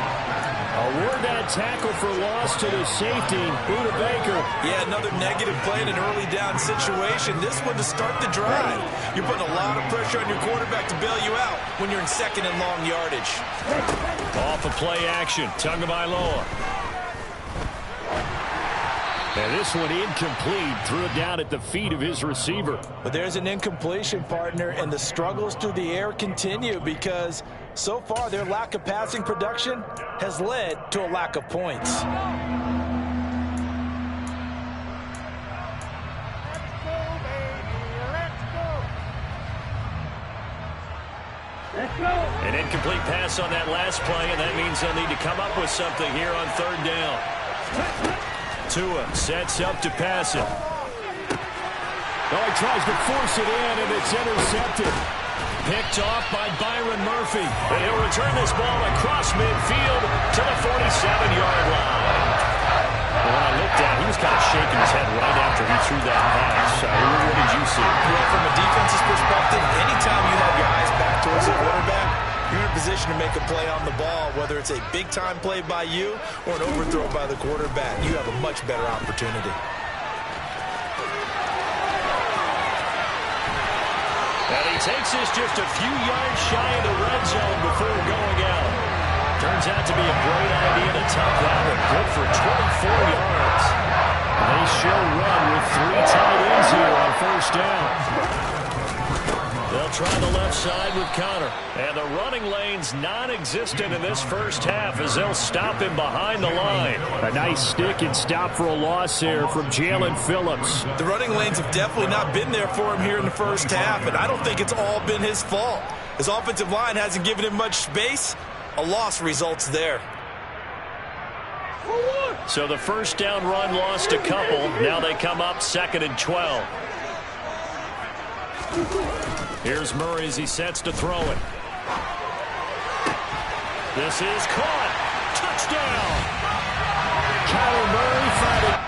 Award that tackle for loss to the safety, Buda Baker. Yeah, another negative play in an early down situation. This one to start the drive. You're putting a lot of pressure on your quarterback to bail you out when you're in 2nd and long yardage. Off of play action, Tagovailoa. And this one incomplete, threw it down at the feet of his receiver. But there's an incompletion, partner, and the struggles through the air continue because so far their lack of passing production has led to a lack of points. An incomplete pass on that last play, and that means they'll need to come up with something here on 3rd down. Tua sets up to pass it. Oh, he tries to force it in, and it's intercepted. Picked off by Byron Murphy. And he'll return this ball across midfield to the 47-yard line. Well, when I looked at it, he was kind of shaking his head right after he threw that pass. What did you see? Well, from a defense's perspective, anytime you have your eyes back towards the quarterback, you're in a position to make a play on the ball, whether it's a big-time play by you or an overthrow by the quarterback. You have a much better opportunity. And he takes this just a few yards shy of the red zone before going out. Turns out to be a great idea to tuck that one. Good for 24 yards. They sure run with 3 tight ends here on 1st down. They'll try the left side with Connor. And the running lane's non-existent in this first half as they'll stop him behind the line. A nice stick and stop for a loss there from Jalen Phillips. The running lanes have definitely not been there for him here in the first half, and I don't think it's all been his fault. His offensive line hasn't given him much space. A loss results there. So the first down run lost a couple. Now they come up 2nd and 12. Here's Murray as he sets to throw it. This is caught. Touchdown. Kyler Murray finding.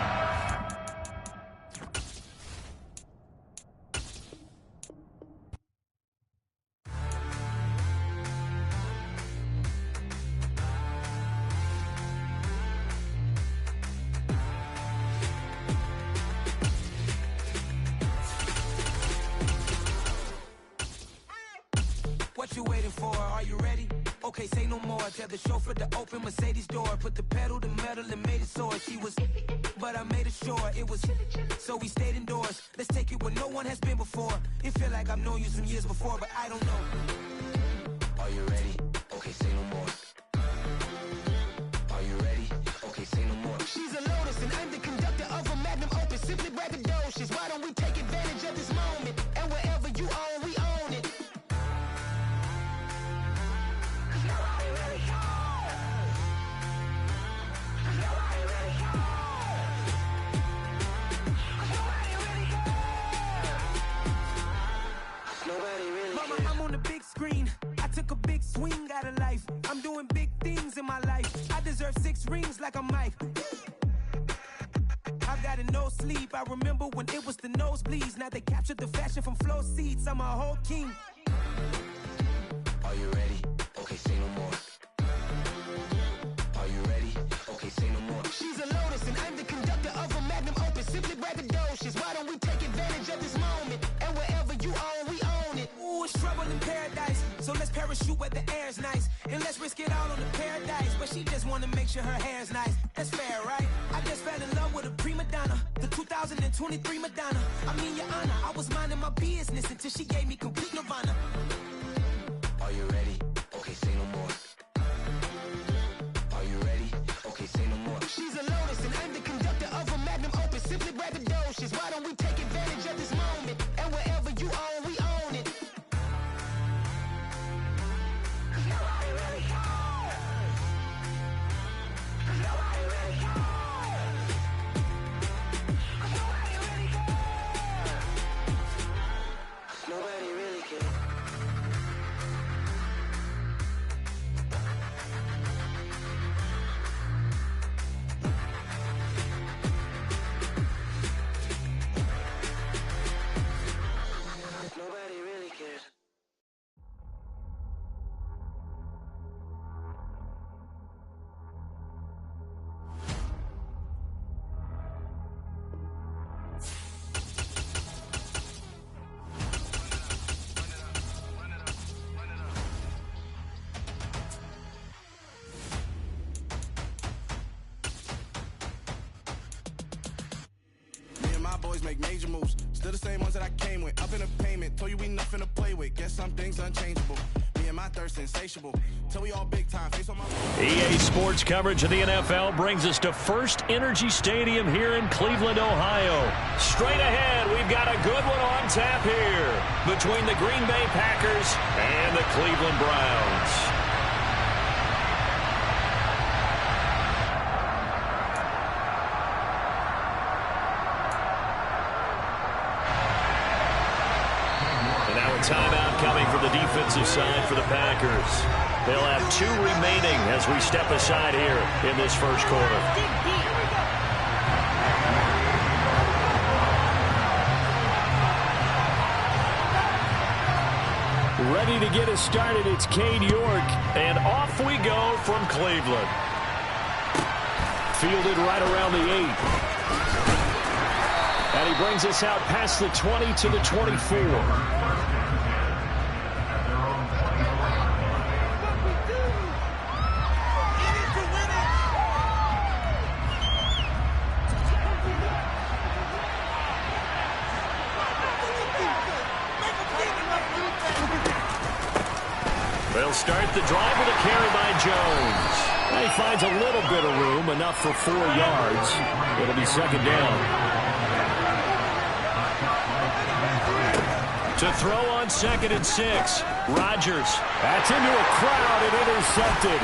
What you waiting for? Are you ready? Okay, say no more. Tell the chauffeur to open Mercedes door. Put the pedal to metal and made it soar. She was, but I made it sure it was. So we stayed indoors. Let's take it where no one has been before. It feel like I've known you some years before, but I don't know. Are you ready? Okay, say no more. Are you ready? Okay, say no more. She's a Lotus and I'm the conductor of a Magnum Opus. Simply braggadocious. Why don't we take advantage of this moment? And wherever you own, we own it. Mama, I'm on the big screen. I took a big swing out of life. I'm doing big things in my life. I deserve 6 rings like a Mike. I've got no sleep. I remember when it was the nosebleeds. Now they captured the fashion from flow seats. I'm a whole king. Are you ready? Okay, say no more. Are you ready? Okay, say no more. She's a Lotus and I'm the conductor of a Magnum Opus. Simply braggadocious. Why don't we take advantage of this moment? And wherever you own, we own it. Ooh, it's trouble in paradise. So let's parachute where the air's nice. And let's risk it all on the paradise. But she just wanna make sure her hair's nice. That's fair, right? I just fell in love with a prima donna. The 2023 Madonna. I mean, your honor, I was minding my business until she gave me complete nirvana. Are you ready? Okay, say no more. Are you ready? Okay, say no more. She's a Lotus and I'm the conductor of a Magnum Opus. Simply braggadocious. Why don't we take advantage of this moment? And wherever you own, we own it. Nobody really cares. Nobody really cares. Nobody really cares. Nobody really cares. Nobody really cares. Me and my boys make major moves. Still the same ones that I came with. Up in a payment. Told you we nothing to play with. Guess some things unchangeable. Me and my thirst insatiable. Till we all big time. Face on my... EA Sports coverage of the NFL brings us to First Energy Stadium here in Cleveland, Ohio. Straight ahead, we've got a good one on tap here between the Green Bay Packers and the Cleveland Browns. Timeout coming from the defensive side for the Packers. They'll have 2 remaining as we step aside here in this first quarter. Ready to get us started, it's Cade York, and off we go from Cleveland. Fielded right around the 8. And he brings us out past the 20 to the 24. They'll start the drive with a carry by Jones. And he finds a little bit of room, enough for 4 yards. It'll be second down. To throw on 2nd and 6. Rodgers. That's into a crowd and intercepted.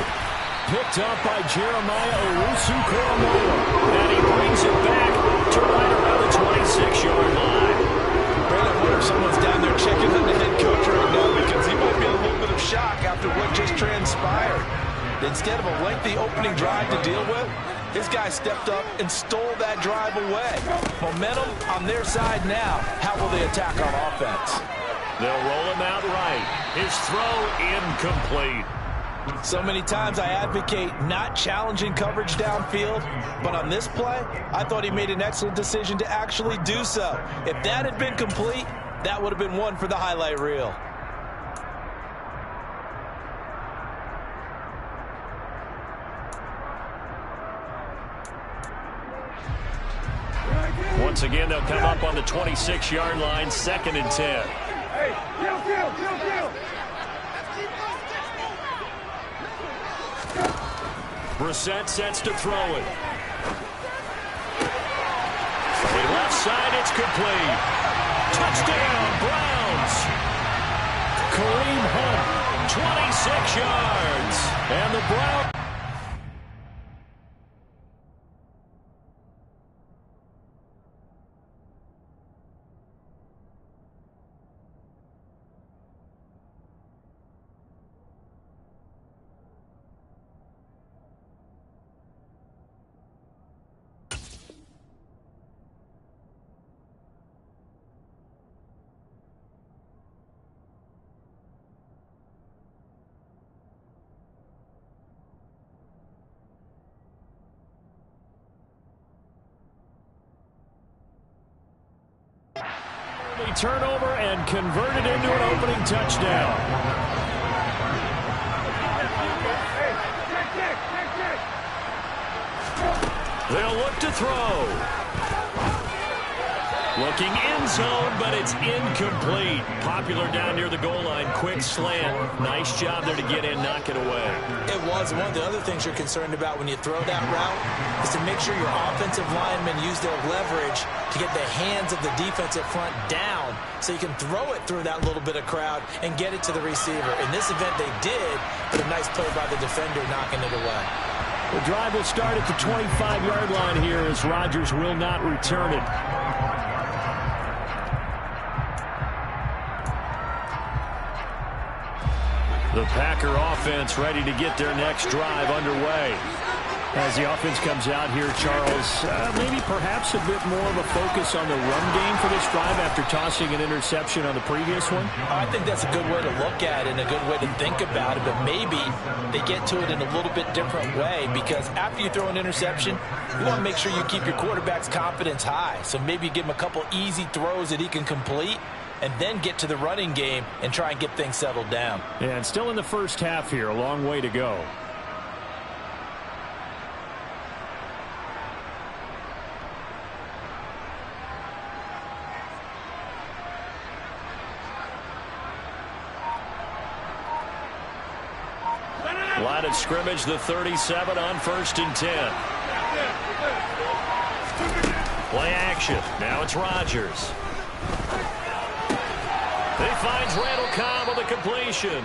Picked up by Jeremiah Owusu-Koramoah. And he brings it back to right around the 26-yard line. Brandon, I wonder if someone's down there checking on the head coach right now because he might be in a little bit of shock after what just transpired. the opening drive to deal with. His guy stepped up and stole that drive away. Momentum on their side now. How will they attack on offense? They'll roll him out right. His throw incomplete. So many times I advocate not challenging coverage downfield, but on this play, I thought he made an excellent decision to actually do so. If that had been complete, that would have been one for the highlight reel. Once again, they'll come up on the 26-yard line, 2nd and 10. Hey, kill. Brissett sets to throw it. The left side, it's complete. Touchdown, Browns. Kareem Hunt, 26 yards. And the Browns. Turnover and converted into an opening touchdown. They'll look to throw. Looking end zone, but it's incomplete. Popular down near the goal line. Quick slant. Nice job there to get in, knock it away. It was. One of the other things you're concerned about when you throw that route is to make sure your offensive linemen use their leverage to get the hands of the defensive front down so you can throw it through that little bit of crowd and get it to the receiver. In this event, they did, but a nice play by the defender knocking it away. The drive will start at the 25-yard line here as Rodgers will not return it. The Packer offense ready to get their next drive underway. As the offense comes out here, Charles, maybe perhaps a bit more of a focus on the run game for this drive after tossing an interception on the previous one? I think that's a good way to look at it and a good way to think about it, but maybe they get to it in a little bit different way because after you throw an interception, you want to make sure you keep your quarterback's confidence high. So maybe give him a couple easy throws that he can complete and then get to the running game and try and get things settled down. And still in the first half here, a long way to go. Line of scrimmage, the 37 on 1st and 10. Play action. Now it's Rodgers. He finds Randall Cobb with a completion.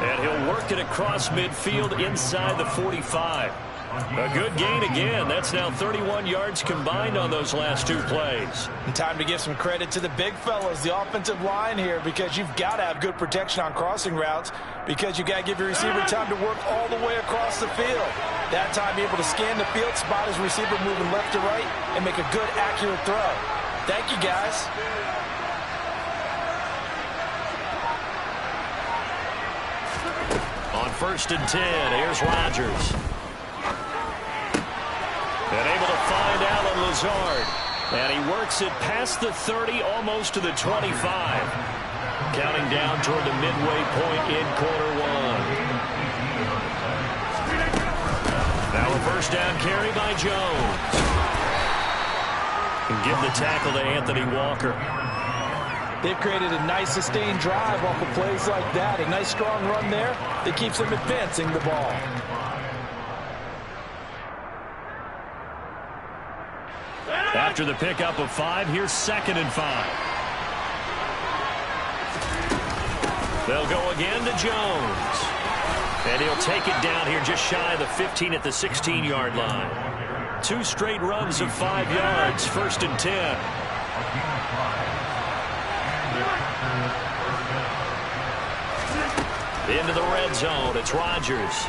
And he'll work it across midfield inside the 45. A good gain again. That's now 31 yards combined on those last two plays. And time to give some credit to the big fellas, the offensive line here, because you've got to have good protection on crossing routes because you've got to give your receiver time to work all the way across the field. That time, be able to scan the field, spot his receiver moving left to right, and make a good, accurate throw. Thank you, guys. On 1st and 10, here's Rodgers. And able to find Allen Lazard. And he works it past the 30, almost to the 25. Counting down toward the midway point in quarter one. Now a first down carry by Jones. And give the tackle to Anthony Walker. They've created a nice sustained drive off of plays like that. A nice strong run there that keeps them advancing the ball. After the pickup of 5, here's 2nd and 5. They'll go again to Jones. And he'll take it down here just shy of the 15 at the 16-yard line. 2 straight runs of 5 yards, 1st and 10. Into the red zone, it's Rodgers.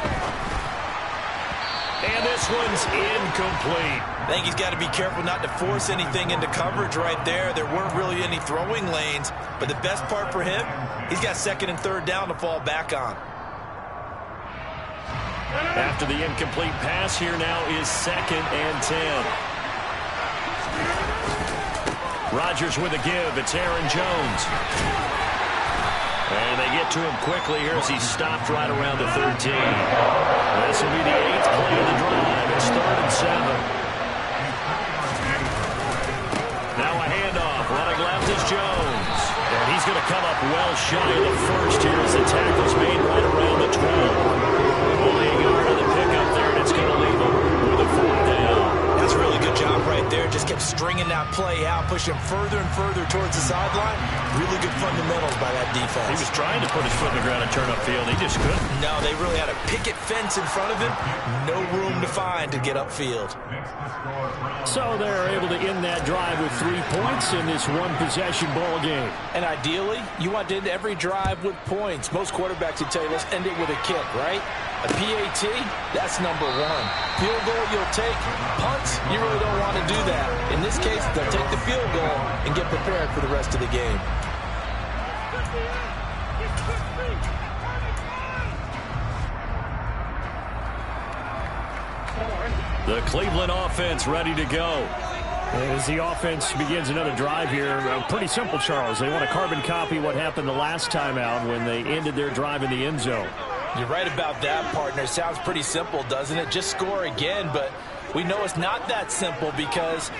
And this one's incomplete. I think he's got to be careful not to force anything into coverage right there. There weren't really any throwing lanes, but the best part for him, he's got second and third down to fall back on. After the incomplete pass, here now is 2nd and 10. Rodgers with a give. It's Aaron Jones. And they get to him quickly here as he stopped right around the 13. This will be the 8th play of the drive. It's 3rd and 7. Now a handoff. Running left is Jones. And he's going to come up well shy of the first here as the tackle's made right around the 12. Only a yard on the pickup there, and it's going to leave him with a 4th down. That's a really good job right there. Just kept stringing that play out, pushing further and further towards the sideline. Really good fundamentals by that defense. He was trying to put his foot in the ground and turn upfield. He just couldn't. No, they really had a picket fence in front of him. No room to find to get upfield. So they're able to end that drive with 3 points in this one-possession ball game. And ideally, you want to end every drive with points. Most quarterbacks would tell you, let's end it with a kick, right? A PAT, that's number 1. Field goal, you'll take. Punts, you really don't want to do that. In this case, they'll take the field goal and get prepared for the rest of the game. The Cleveland offense ready to go. As the offense begins another drive here, pretty simple, Charles. They want to carbon copy what happened the last time out when they ended their drive in the end zone. You're right about that, partner. Sounds pretty simple, doesn't it? Just score again, but we know it's not that simple because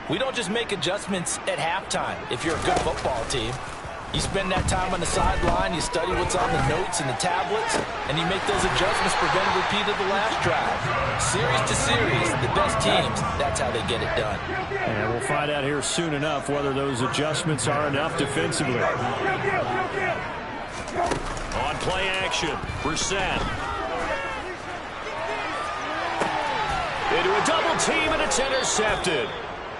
we don't just make adjustments at halftime if you're a good football team. You spend that time on the sideline, you study what's on the notes and the tablets, and you make those adjustments, prevent a repeat of the last drive. Series to series, the best teams, that's how they get it done. And we'll find out here soon enough whether those adjustments are enough defensively. On play action, Brissett. Into a double team, and it's intercepted.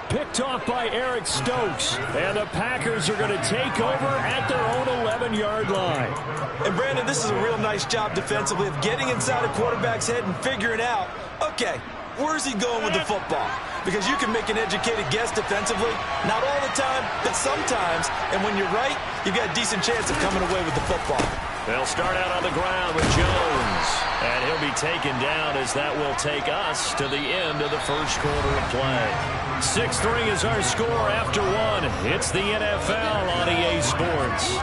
Picked off by Eric Stokes. And the Packers are going to take over at their own 11-yard line. And, Brandon, this is a real nice job defensively of getting inside a quarterback's head and figuring out, okay, where's he going with the football? Because you can make an educated guess defensively. Not all the time, but sometimes. And when you're right, you've got a decent chance of coming away with the football. They'll start out on the ground with Jones. And he'll be taken down as that will take us to the end of the first quarter of play. 6-3 is our score after 1. It's the NFL on EA Sports.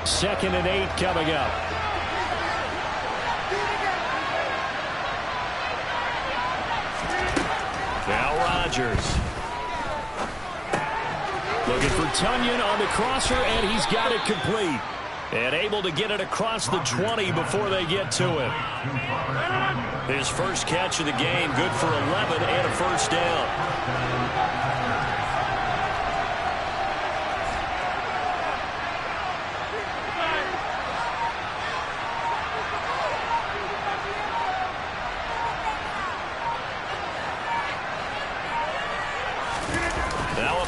Second and 8 coming up. Now Rodgers. Looking for Tunyon on the crosser, and he's got it complete. And able to get it across the 20 before they get to it. His first catch of the game, good for 11 and a first down.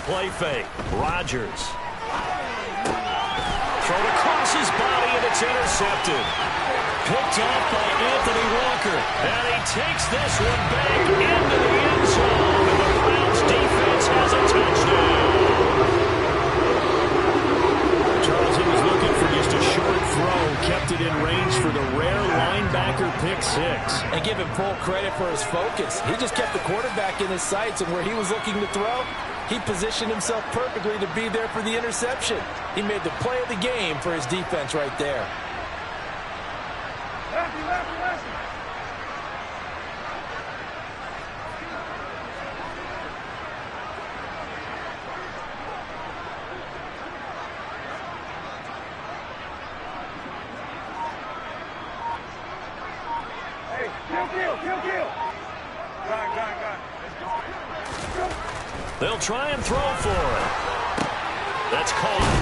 Play fake. Rodgers. Thrown across his body, and it's intercepted. Picked off by Anthony Walker. And he takes this one back into the end zone. And the Browns defense has a touchdown. Charles, he was looking for just a short throw. Kept it in range for the rare linebacker pick 6. And give him full credit for his focus. He just kept the quarterback in his sights, and where he was looking to throw, he positioned himself perfectly to be there for the interception. He made the play of the game for his defense right there. Hey, kill. Got. They'll try and throw for it. That's caught.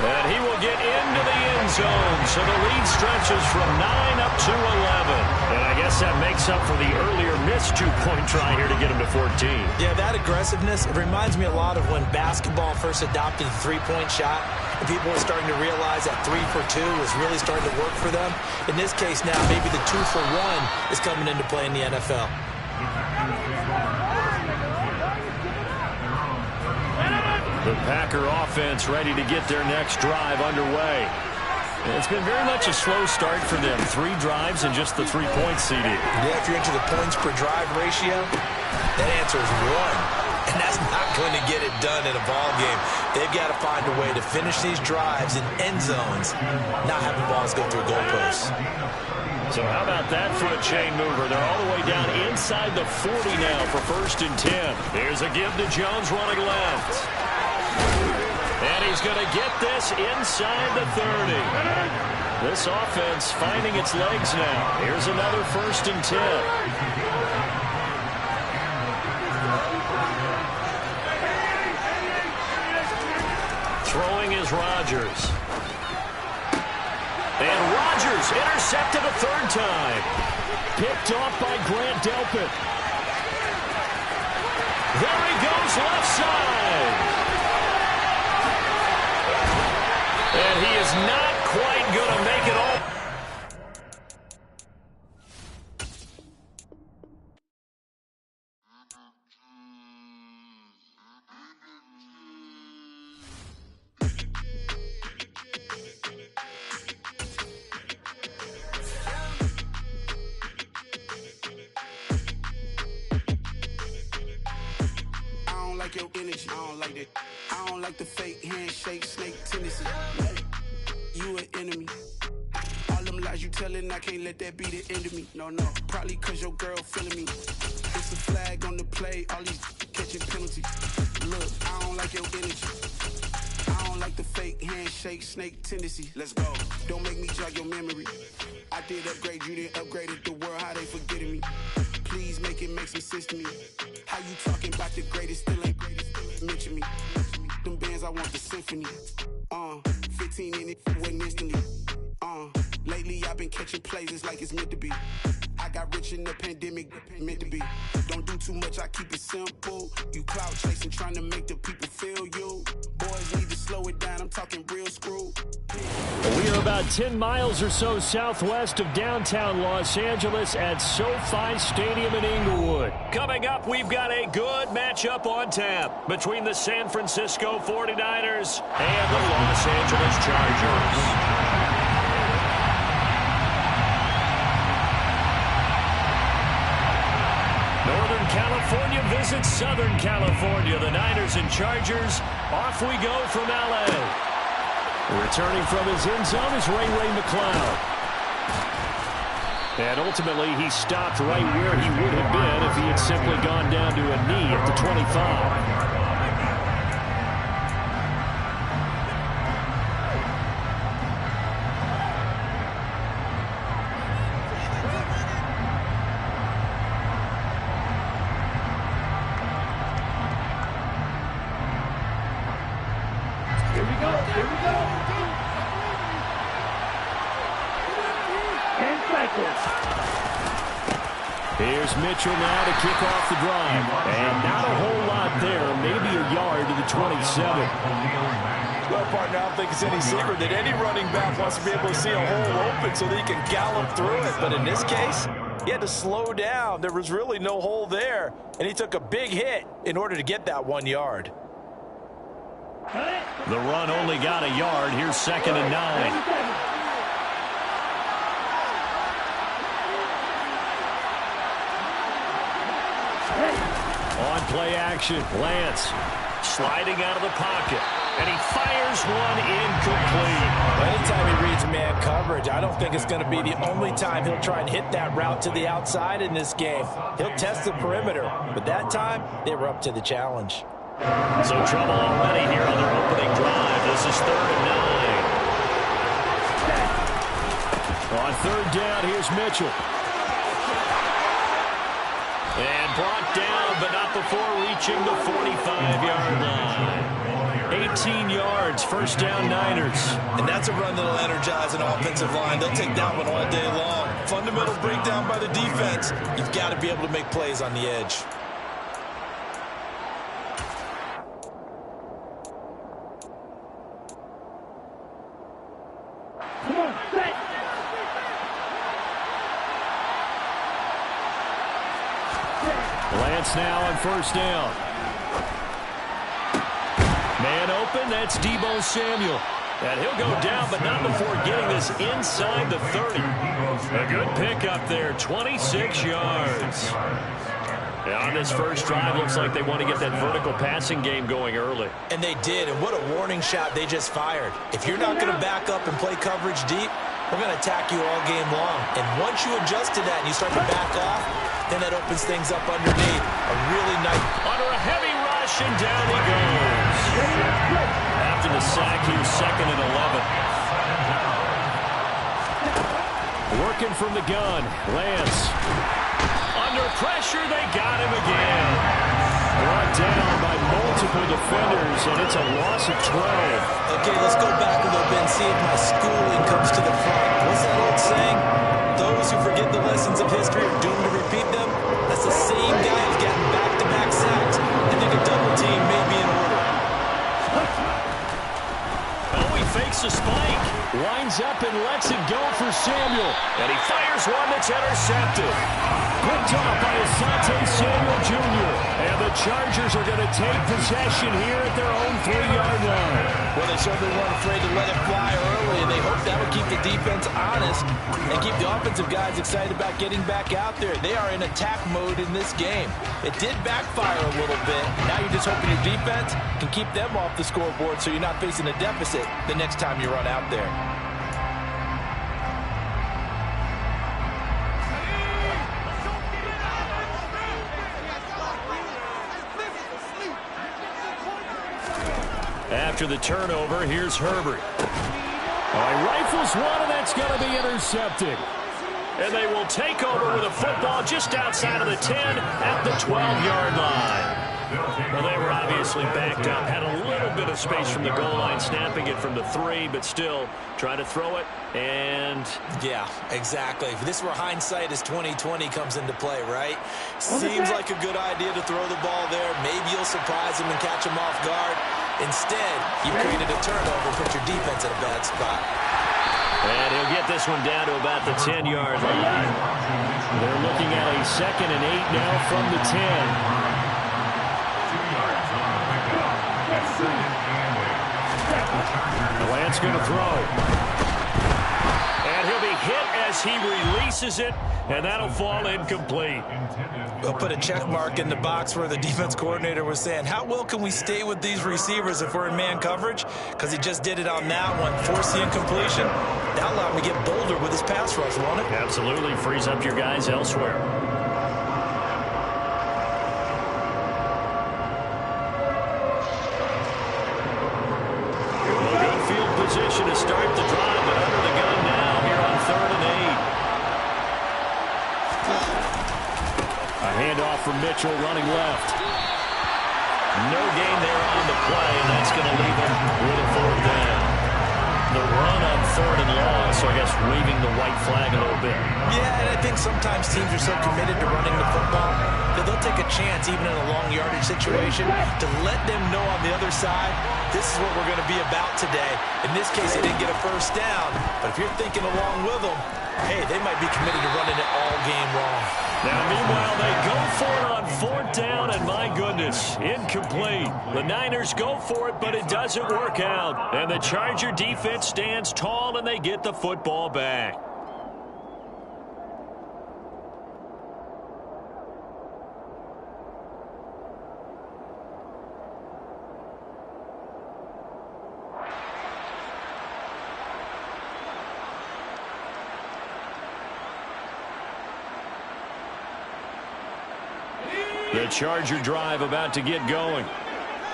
And he will get into the end zone. So the lead stretches from 9 up to 11. And I guess guess that makes up for the earlier missed two-point try here to get him to 14. Yeah, that aggressiveness, it reminds me a lot of when basketball first adopted the three-point shot, and people were starting to realize that 3 for 2 was really starting to work for them. In this case now, maybe the 2 for 1 is coming into play in the NFL. The Packer offense ready to get their next drive underway. It's been very much a slow start for them. 3 drives and just the 3-point CD. Yeah, if you're into the points per drive ratio, that answer is 1. And that's not going to get it done in a ball game. They've got to find a way to finish these drives in end zones, not having balls go through goalposts. So how about that for a chain mover? They're all the way down inside the 40 now for 1st and 10. Here's a give to Jones running left. And he's going to get this inside the 30. This offense finding its legs now. Here's another 1st and 10. Throwing is Rodgers. And Rodgers intercepted a 3rd time. Picked off by Grant Delpit. There he goes left side. And he is not quite going to make it all. I don't like your energy. I don't like that. I don't like the fake handshake, snake tendency. You an enemy. All them lies you telling, I can't let that be the end of me. No, probably cause your girl feeling me. It's a flag on the play, all these catching penalties. Look, I don't like your energy. I don't like the fake handshake, snake tendency. Let's go. Don't make me jog your memory. I did upgrade, you didn't upgrade it. The world, how they forgetting me. Please make it make some sense to me. How you talking about the greatest, still ain't greatest. Mention me. Them bands, I want the symphony. 15 in it, wasn't instantly. Lately I've been catching plays, it's like it's meant to be. I got rich in the pandemic, meant to be. Don't do too much, I keep it simple. You clout chasing, trying to make the people feel you. Boys need to slow it down, I'm talking real screw. We are about 10 miles or so southwest of downtown Los Angeles at SoFi Stadium in Inglewood. Coming up, we've got a good matchup on tap between the San Francisco 49ers and the Los Angeles Chargers. Northern California visits Southern California. The Niners and Chargers. Off we go from L.A. Returning from his end zone is Ray McCloud. And ultimately, he stopped right where he would have been if he had simply gone down to a knee at the 25. Here's Mitchell now to kick off the drive. And not a whole lot there, maybe a yard to the 27. Well, partner, I don't think it's any secret that any running back wants to be able to see a hole open so that he can gallop through it. But in this case, he had to slow down. There was really no hole there, and he took a big hit in order to get that 1 yard. The run only got a yard. Here's 2nd and 9. On play action, Lance sliding out of the pocket, and he fires one incomplete. Anytime he reads man coverage, I don't think it's going to be the only time he'll try and hit that route to the outside in this game. He'll test the perimeter, but that time they were up to the challenge. So trouble already here on their opening drive. This is 3rd and 9. On 3rd down, here's Mitchell. And brought down, but not before reaching the 45-yard line. 18 yards, 1st down Niners. And that's a run that'll energize an offensive line. They'll take that one all day long. fundamental breakdown by the defense. You've got to be able to make plays on the edge. Come on, set. Lance now on first down. Man open, that's Deebo Samuel. And he'll go down, but not before getting this inside the 30. A good pickup there, 26 yards. And on this first drive, looks like they want to get that vertical passing game going early. And they did, and what a warning shot they just fired. If you're not going to back up and play coverage deep, we're going to attack you all game long. And once you adjust to that and you start to back off, then that opens things up underneath. A really nice... Under a heavy rush, and down he goes. After the sack, he was 2nd and 11. Working from the gun, Lance. Under pressure, they got him again. Brought down by multiple defenders, and it's a loss of 12. Okay, let's go back a little bit and see if my schooling comes to the front. What's that old saying? Those who forget the lessons of history are doomed to repeat them. That's the same guy who's gotten back-to-back sacks. I think a double team may be in order. Oh, he fakes a spike. Winds up and lets it go for Samuel. And he fires one that's intercepted. Picked off by Asante Samuel Jr. And the Chargers are going to take possession here at their own 3-yard line. Well, they certainly weren't afraid to let it fly early, and they hope that would keep the defense honest and keep the offensive guys excited about getting back out there. They are in attack mode in this game. It did backfire a little bit. Now you're just hoping your defense can keep them off the scoreboard so you're not facing a deficit the next time you run out there. After the turnover, here's Herbert. Oh, he rifles one, and that's going to be intercepted. And they will take over with a football just outside of the 10 at the 12-yard line. Well, they were obviously backed up, had a little bit of space from the goal line, snapping it from the 3, but still trying to throw it, and... Yeah, exactly. This is where hindsight is 20/20 comes into play, right? Seems like a good idea to throw the ball there. Maybe you'll surprise him and catch him off guard. Instead, you created a turnover and put your defense in a bad spot. And he'll get this one down to about the 10-yard line. They're looking at a 2nd and 8 now from the 10. Lance going to throw. And he'll be hit as he releases it, and that'll fall incomplete. We'll put a check mark in the box where the defense coordinator was saying, how well can we stay with these receivers if we're in man coverage? Because he just did it on that one, force the incompletion. That'll allow him to get bolder with his pass rush, won't it? Absolutely, frees up your guys elsewhere. Position to start the drive, but under the gun now here on 3rd and 8. A handoff from Mitchell running left. No gain there on the play, and that's going to leave him with a 4th down. The run on 3rd and long, so I guess waving the white flag a little bit. Yeah, and I think sometimes teams are so committed to running the football that they'll take a chance, even in a long yardage situation, to let them know on the other side, this is what we're going to be about today. In this case, they didn't get a first down, but if you're thinking along with them, hey, they might be committed to running it all game long. Now, meanwhile, they go for it on 4th down, and my goodness, incomplete. The Niners go for it, but it doesn't work out. And the Charger defense stands tall, and they get the football back. The Charger drive about to get going.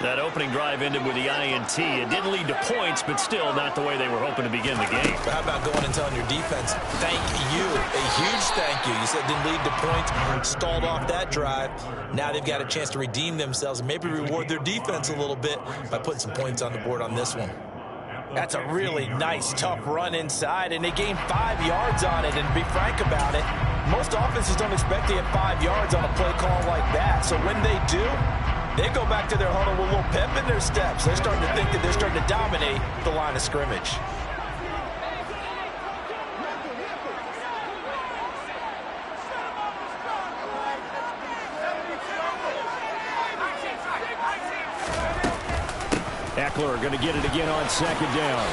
That opening drive ended with the INT. It didn't lead to points, but still not the way they were hoping to begin the game. How about going and telling your defense, thank you, a huge thank you. You said it didn't lead to points, stalled off that drive. Now they've got a chance to redeem themselves and maybe reward their defense a little bit by putting some points on the board on this one. That's a really nice, tough run inside, and they gained 5 yards on it. And to be frank about it, most offenses don't expect to get 5 yards on a play call like that. So when they do, they go back to their huddle with a little pep in their steps. They're starting to think that they're starting to dominate the line of scrimmage. Eckler going to get it again on second down.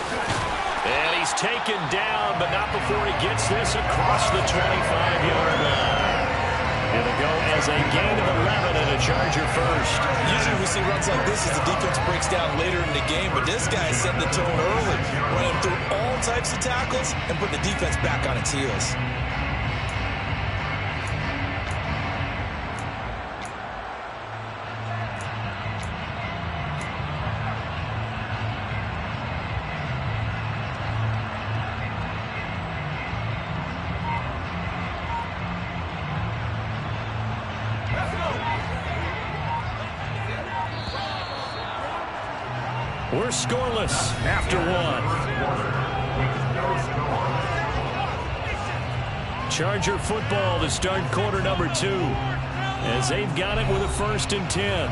And he's taken down, but not before he gets this across the 25-yard line. It'll go as a gain of 11 and a Charger first. Usually we see runs like this as the defense breaks down later in the game, but this guy set the tone early, running through all types of tackles and put the defense back on its heels. We're scoreless after one. Charger football to start quarter number 2 as they've got it with a 1st and 10.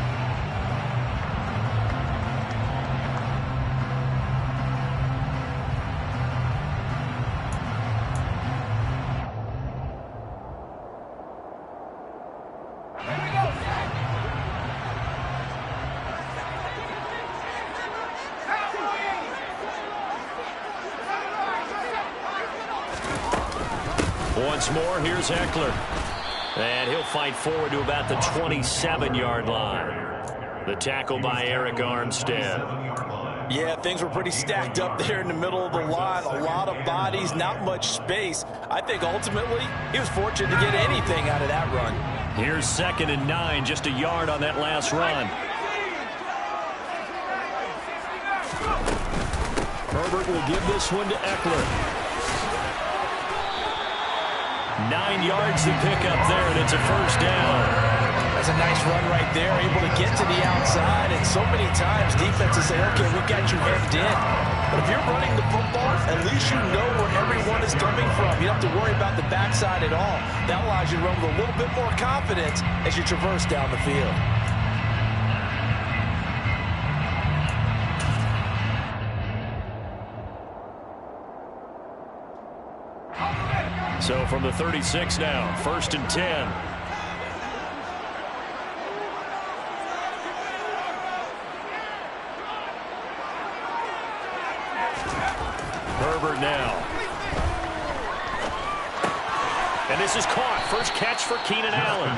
Once more, here's Eckler. And he'll fight forward to about the 27-yard line. The tackle by Eric Armstead. Yeah, things were pretty stacked up there in the middle of the line. A lot of bodies, not much space. I think ultimately he was fortunate to get anything out of that run. Here's 2nd and 9, just a yard on that last run. Herbert will give this one to Eckler. 9 yards to pick up there, and it's a 1st down. That's a nice run right there, able to get to the outside. And so many times defenses say, okay, we got you hemmed in. But if you're running the football, at least you know where everyone is coming from. You don't have to worry about the backside at all. That allows you to run with a little bit more confidence as you traverse down the field. So from the 36 now, 1st and 10. Herbert now. And this is caught. First catch for Keenan Allen.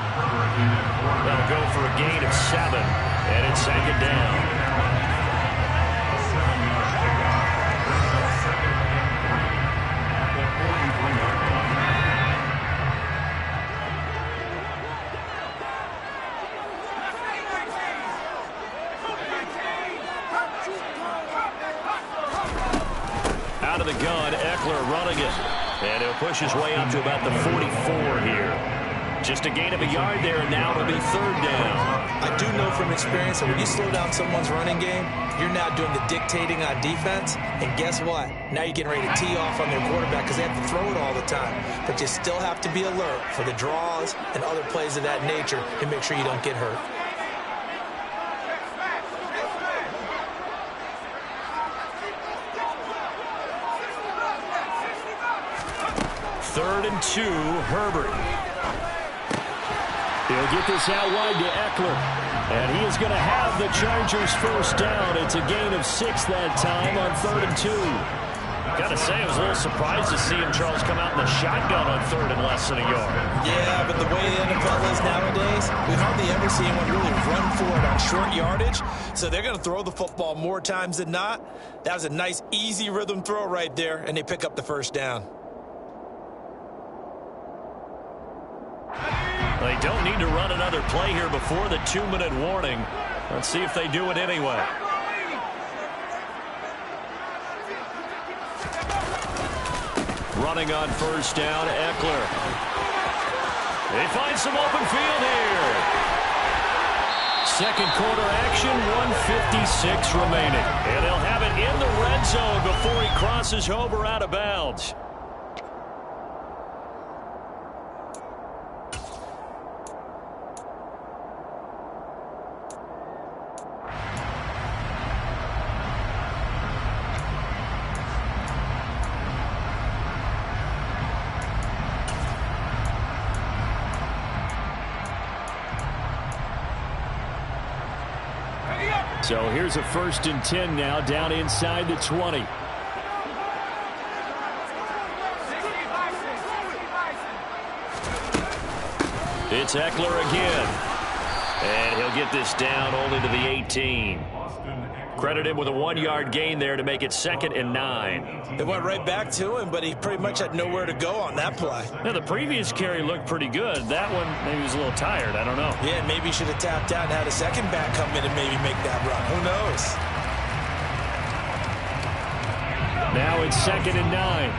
That'll go for a gain of 7. And it's 2nd down. Out of the gun, Eckler running it. And he'll push his way up to about the 44 here. Just a gain of a yard there, and now it'll be 3rd down. I do know from experience that when you slow down someone's running game, you're now doing the dictating on defense. And guess what? Now you're getting ready to tee off on their quarterback because they have to throw it all the time. But you still have to be alert for the draws and other plays of that nature and make sure you don't get hurt. 3rd and 2, Herbert. He'll get this out wide to Eckler. And he is going to have the Chargers 1st down. It's a gain of 6 that time on 3rd and 2. Gotta say, I was a little surprised to see him, Charles, come out in the shotgun on 3rd and less than a yard. Yeah, but the way the NFL is nowadays, we hardly ever see anyone really run for it on short yardage. So they're going to throw the football more times than not. That was a nice, easy rhythm throw right there, and they pick up the 1st down. They don't need to run another play here before the 2-minute warning. Let's see if they do it anyway. Running on 1st down, Eckler. They find some open field here. Second quarter action, 1:56 remaining. And they'll have it in the red zone before he crosses over out of bounds. So here's a 1st and 10 now, down inside the 20. It's Eckler again. And he'll get this down only to the 18. Credit him with a 1-yard gain there to make it 2nd and 9. It went right back to him, but he pretty much had nowhere to go on that play. Now, the previous carry looked pretty good. That one, maybe he was a little tired. I don't know. Yeah, maybe he should have tapped out and had a second back come in and maybe make that run. Who knows? Now it's 2nd and 9.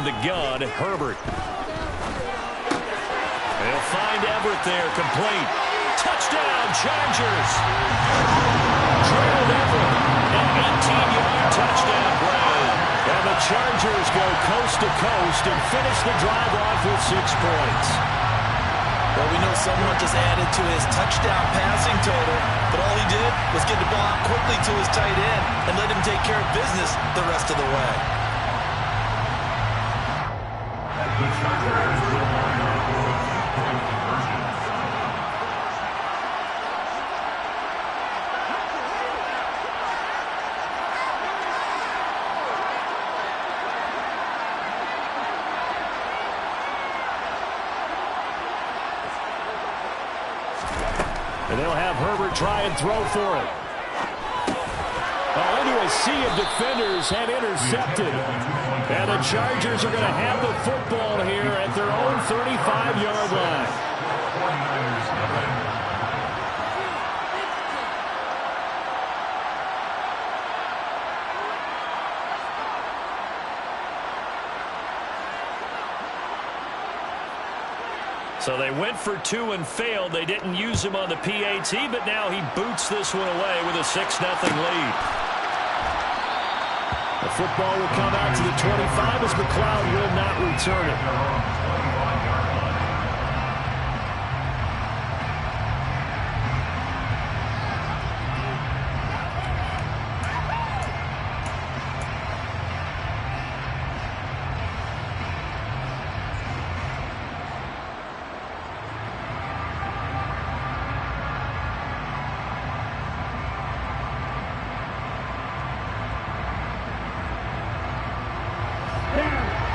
The gun, Herbert. They'll find Everett there, complete. Touchdown, Chargers. Gerald Everett, an 18-yard touchdown grab. And the Chargers go coast to coast and finish the drive off with 6 points. Well, we know someone just added to his touchdown passing total, but all he did was get the ball out quickly to his tight end and let him take care of business the rest of the way. The Chargers will line up for 2-point conversions. And they'll have Herbert try and throw for it. Into a sea of defenders and intercepted. And the Chargers are going to have the football here at their own 35-yard line. 49ers defend. So they went for 2 and failed. They didn't use him on the PAT, but now he boots this one away with a 6-0 lead. The football will come out to the 25 as McLeod will not return it.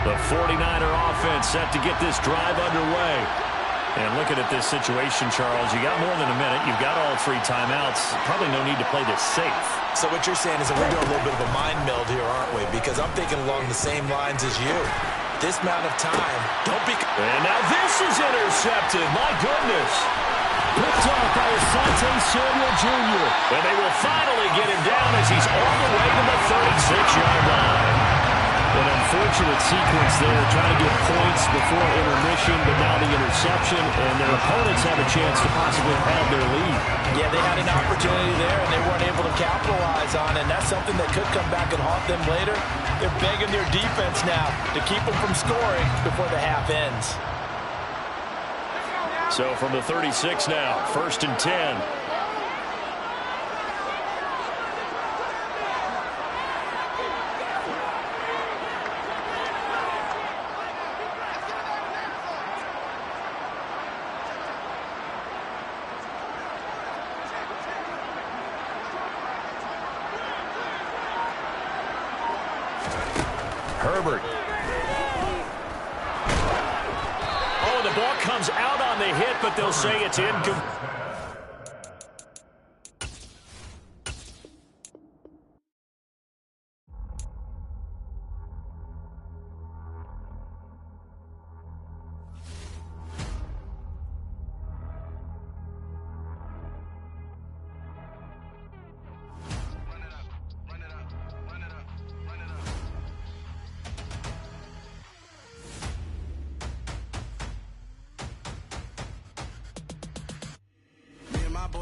The 49er offense set to get this drive underway. And looking at this situation, Charles, you got more than a minute. You've got all 3 timeouts. Probably no need to play this safe. So what you're saying is that we're doing a little bit of a mind meld here, aren't we? Because I'm thinking along the same lines as you. This amount of time, don't be... And now this is intercepted. My goodness. Picked off by Asante Samuel Jr. And they will finally get him down as he's all the way to the 36-yard line. An unfortunate sequence there, trying to get points before intermission, but now the interception, and their opponents have a chance to possibly have their lead. Yeah, they had an opportunity there, and they weren't able to capitalize on it, and that's something that could come back and haunt them later. They're begging their defense now to keep them from scoring before the half ends. So from the 36 now, 1st and 10. Herbert. Oh, the ball comes out on the hit, but they'll say it's incomplete.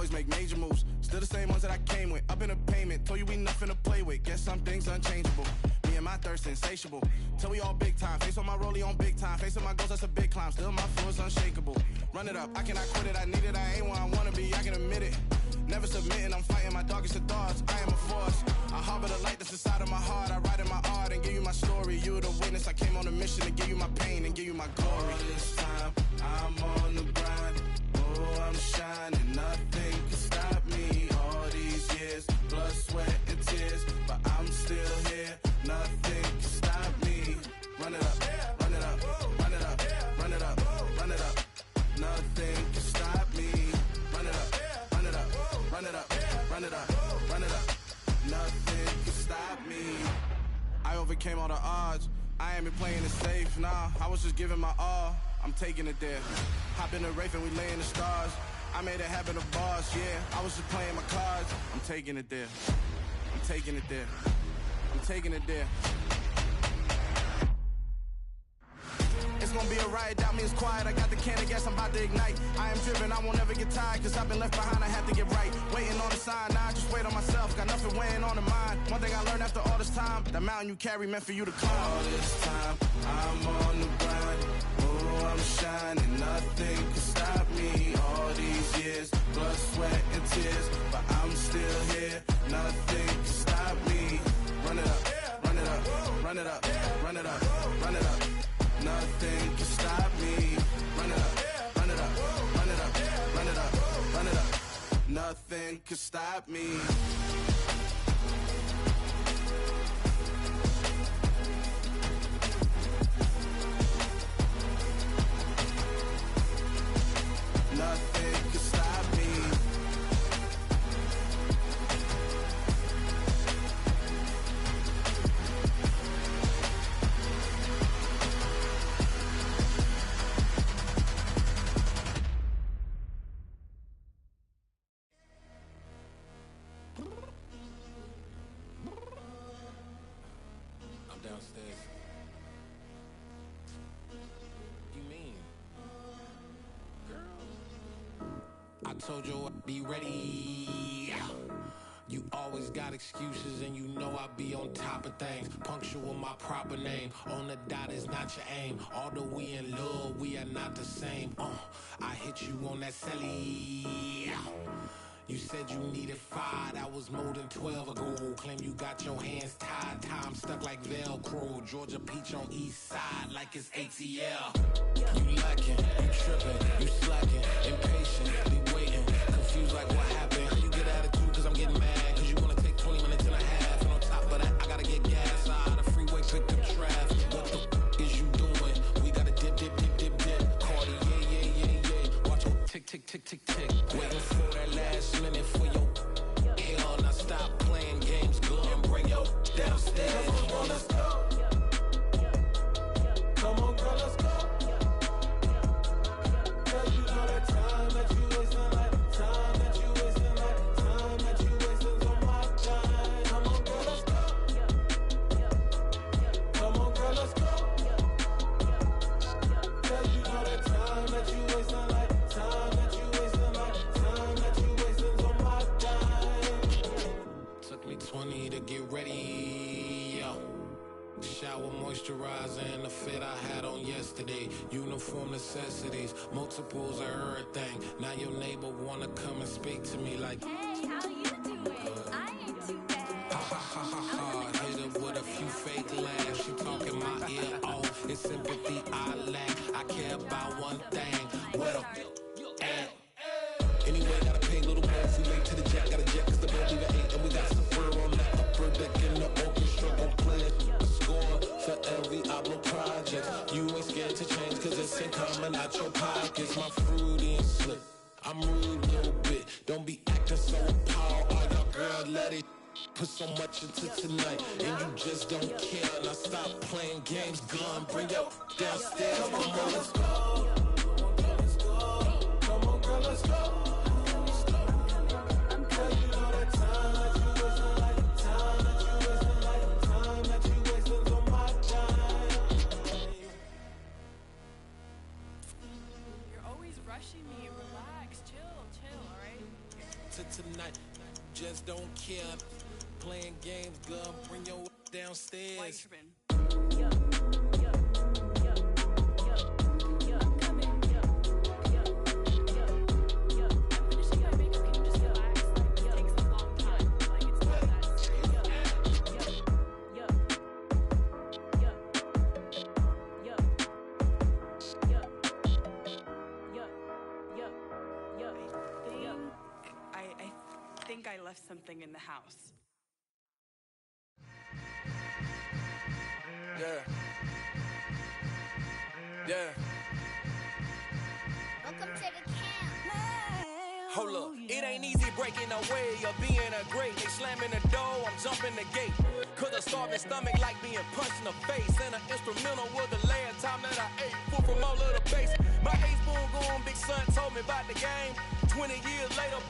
always make major moves. Still the same ones that I came with. Up in a payment, told you we nothing to play with. Guess some things unchangeable. Me and my thirst insatiable. Till we all big time. Face on my rollie on big time. Facing my goals, that's a big climb. Still my flow is unshakable. Run it up, I cannot quit it. I need it, I ain't where I wanna be, I can admit it. Never submitting, I'm fighting my darkest of thoughts. I am a force. I harbor the light that's inside of my heart. I write in my art and give you my story. You the witness. I came on a mission to give you my pain and give you my glory. All this time, I'm on the grind. Oh, I'm shining. Nothing can stop me. All these years, blood, sweat, and tears. But I'm still here. Nothing can stop me. Run it up, run it up, run it up, run it up, run it up. Nothing can stop me. Run it up, run it up, run it up, run it up, run it up. Nothing can stop me. I overcame all the odds. I ain't been playing it safe, nah. I was just giving my all. I'm taking it there. Hop in the Wraith and we lay in the stars. I made it happen, the boss, yeah. I was just playing my cards. I'm taking it there. I'm taking it there. I'm taking it there. It's gonna be a riot, doubt me it's quiet. I got the can of gas, I'm about to ignite. I am driven, I won't ever get tired, cause I've been left behind, I have to get right. Waiting on the sign, now I just wait on myself. Got nothing weighing on the mind. One thing I learned after all this time, the mountain you carry meant for you to climb. All this time, I'm on the grind. Oh, I'm shining, nothing can stop me. All these years, blood, sweat, and tears. But I'm still here, nothing can stop me. Run it up, run it up, run it up, run it up, run it up. Nothing can stop me. Run it up, run it up, run it up, run it up, run it up. Nothing can stop me. Nothing can stop me. Downstairs. You mean? Girl, I told you I'd be ready. You always got excuses and you know I be on top of things. Punctual my proper name. On the dot is not your aim. Although we in love, we are not the same. I hit you on that celly. You said you needed 5, that was more than 12 ago. Claim you got your hands tied, time stuck like Velcro. Georgia Peach on east side like it's ATL. You lacking, you tripping, you slacking, impatient, be waiting, confused like what happened. How you get attitude cause I'm getting mad, cause you wanna take 20 minutes and a half. And on top of that, I gotta get gas out the freeway, pick up traffic. What the is you doing? We gotta dip, dip, dip, dip, dip. Cardi, yeah. Watch your tick, tick, tick, tick, tick. Waiting for that last minute for your hell. Now stop playing games, go and bring your downstairs. Come on, let's go. Come on, girl, let's go. Cause you know that time that you wasting, like time that you wasting, like time that you wasting on my time. Come on, girl, let's go. Come on, girl, let's go. Cause you know that time that you wasting, like time that you wasting, like time that you wasting on my time. Took me 20 to get ready, yo. Shower, moisturizer, and the fit I had on yesterday. Uniform necessities, multiples of everything. Now your neighbor wanna come and speak to me like, hey, how you doing? I ain't too bad. ha ha ha ha ha. Hit her with a few fake laughs. She talking my ear off. It's sympathy I lack. I care about one thing. Well, and anyway, gotta pay a little more if we late to the jet. Got a jet cause the boat leave at 8. And we got some fur on that upper deck in the orchestra. Gon' play a score for every Oblo project. You ain't scared to change cause it's ain't coming out your pockets. My fruity and slick. I'm rude a little bit. Don't be acting so appalled. All y'all girl, let it put so much into tonight. And you just don't care. Now stop playing games. Gun, bring your downstairs. Come on, let's go. Come on, girl, let's go. Cause you know that time that you wasting, like time that you wasting, like time that you wasting on my time. You're always rushing me. Relax, chill, alright? just don't care. Playing games, girl, bring your downstairs. I think I left something in the house. Yeah. Yeah. Welcome to the camp. Hold up, it ain't easy breaking away or being a great. They slamming the door, I'm jumping the gate. Cause a starving stomach like being punched in the face. And an instrumental was the last time that I ate. Food from all of the base. My ace spoon going, big son told me about the game. 20 years later,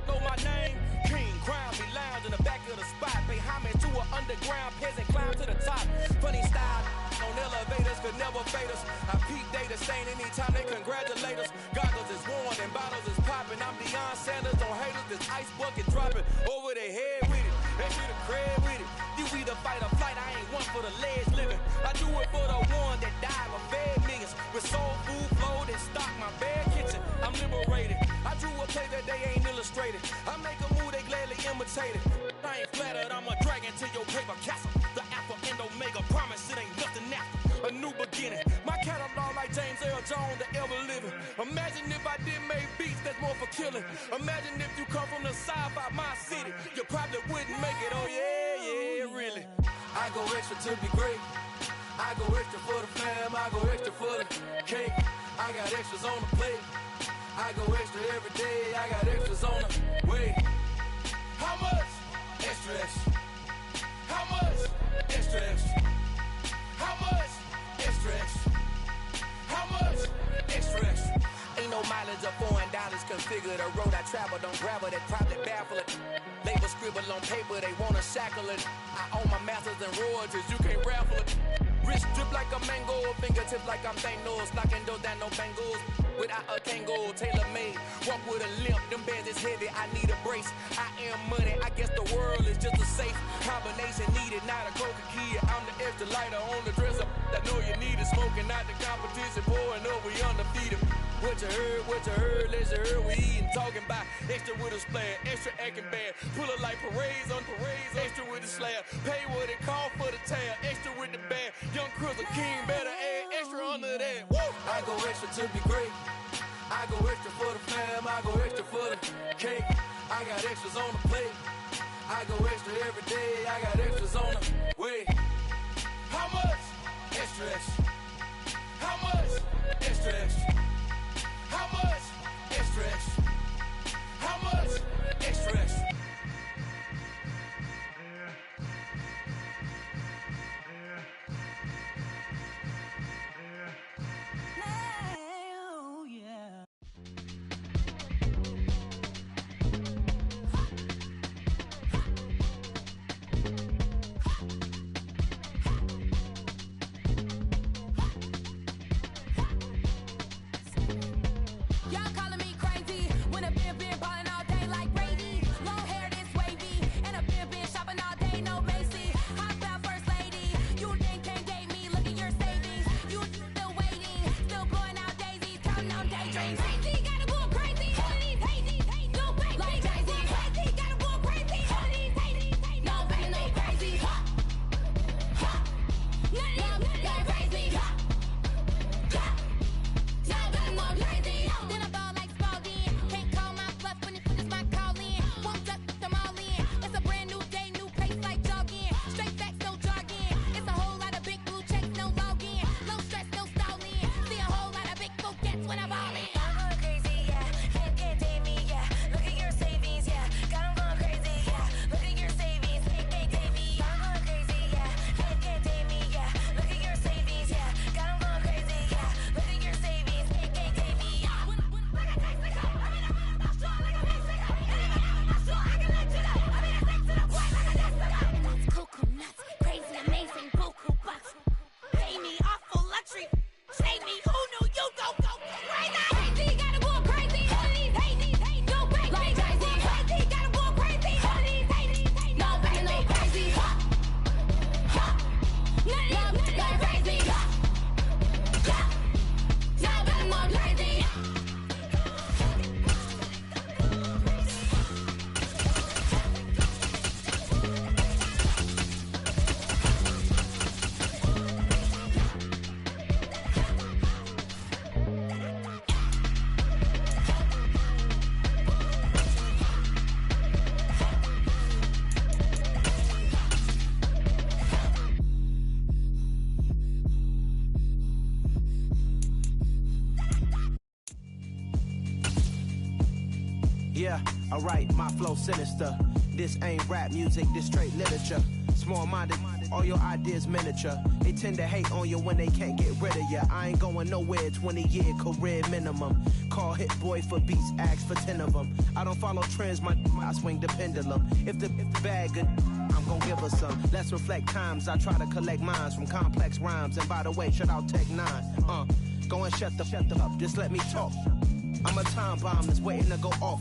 know my name. King, crown me, lounge in the back of the spot. Pay homage to an underground peasant, climb to the top. Funny style, on elevators could never fade us. I peep data stain anytime they congratulate us. Goggles is worn and bottles is popping. I'm Deion Sanders on haters, this ice bucket dropping over their head with it. They should have crab with it. You either fight or flight, I ain't one for the ledge living. I do it for the one that died for fed millions. With soul food flowed and stock my bad kitchen. I'm liberated. I drew a play that they ain't illustrated. I make a move, they gladly imitate it. I ain't flattered, I'm a dragon to your paper castle. The Alpha and Omega promise it ain't nothing after. A new beginning. My catalog like James Earl Jones, the ever living. Imagine if I did make beats that's more for killing. Imagine if you come from the south out my city. You probably wouldn't make it, oh yeah, really. I go extra to be great. I go extra for the fam, I go extra for the cake. I got extras on the plate. I go extra every day, I got extras on the way. How much? Extra, extra. How much? Extra, extra. How much? Extra, extra. How much? Extra, extra. Ain't no mileage of $4 configure the road I travel. Don't gravel that probably baffle it. Label scribble on paper, they wanna shackle it. I own my masters and royalties, you can't raffle it. Wrist drip like a mango, fingertips like I'm Thanos. Knocking those down, no bangles. Without a Kango, tailor-made. Walk with a limp, them bands is heavy, I need a brace. I am money, I guess the world is just a safe combination needed, not a coca key. I'm the extra lighter on the dresser. I know you need it, smoking out the competition, pouring up, we undefeated. What you heard, let's heard, we eatin', talking about extra with a splash, extra acting bad. Pull it like parades on parades, extra with the slab. Pay what it call for the tab, extra with the band. Young Cruz, a king, better add extra under that. Woo! I go extra to be great. I go extra for the fam, I go extra for the cake. I got extras on the plate. I go extra every day, I got extras on the way. How much? Extra, extra. How much? Extra, extra. How much? Extra, extra. How much? Extra, extra. Oh, yeah. Yeah, alright, my flow sinister. This ain't rap music, this straight literature. Small-minded, all your ideas miniature. They tend to hate on you when they can't get rid of you. I ain't going nowhere, 20-year career minimum. Call Hit Boy for beats, ask for 10 of them. I don't follow trends, I swing the pendulum. If the bag good, I'm gonna give her some. Let's reflect times, I try to collect minds from complex rhymes. And by the way, shut out Tech 9. Go and shut the up, just let me talk. I'm a time bomb that's waiting to go off.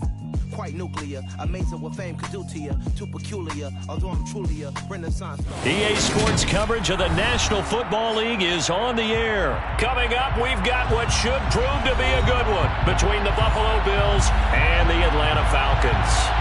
Quite nuclear, amazing what fame could do to you. Too peculiar, although I'm truly a renaissance. EA Sports coverage of the National Football League is on the air. Coming up, we've got what should prove to be a good one between the Buffalo Bills and the Atlanta Falcons.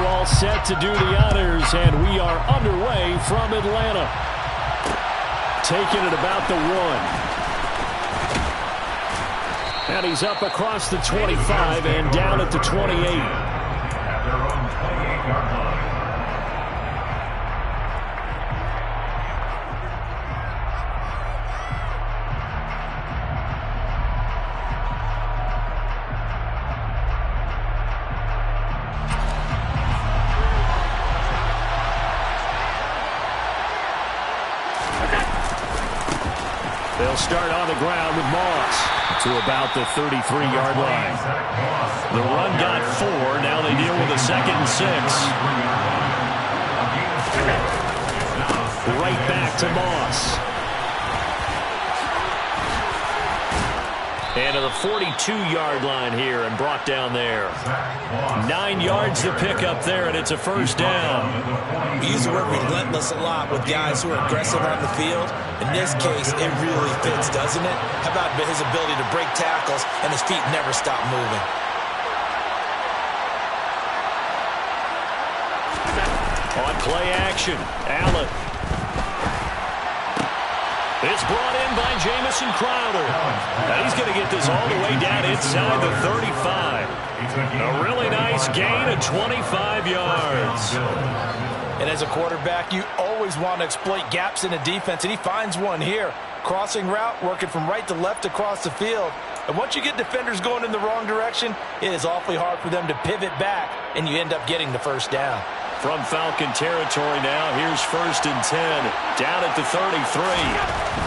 All set to do the honors, and we are underway from Atlanta. Taking it about the 1. And he's up across the 25 and down at the 28. At their own 28-yard line. They'll start on the ground with Moss to about the 33-yard line. The run got 4. Now they deal with a 2nd and 6. Right back to Moss. And to the 42-yard line here and brought down there. 9 yards to pick up there, and it's a first down. We use the word relentless a lot with guys who are aggressive on the field. In this case, it really fits, doesn't it? How about his ability to break tackles and his feet never stop moving? On play action, Allen. It's brought in by Jamison Crowder. And he's going to get this all the way down inside the 35. A really nice gain of 25 yards. And as a quarterback, you always want to exploit gaps in the defense, and he finds one here. Crossing route, working from right to left across the field. And once you get defenders going in the wrong direction, it is awfully hard for them to pivot back, and you end up getting the first down. From Falcon territory now, here's 1st and 10, down at the 33.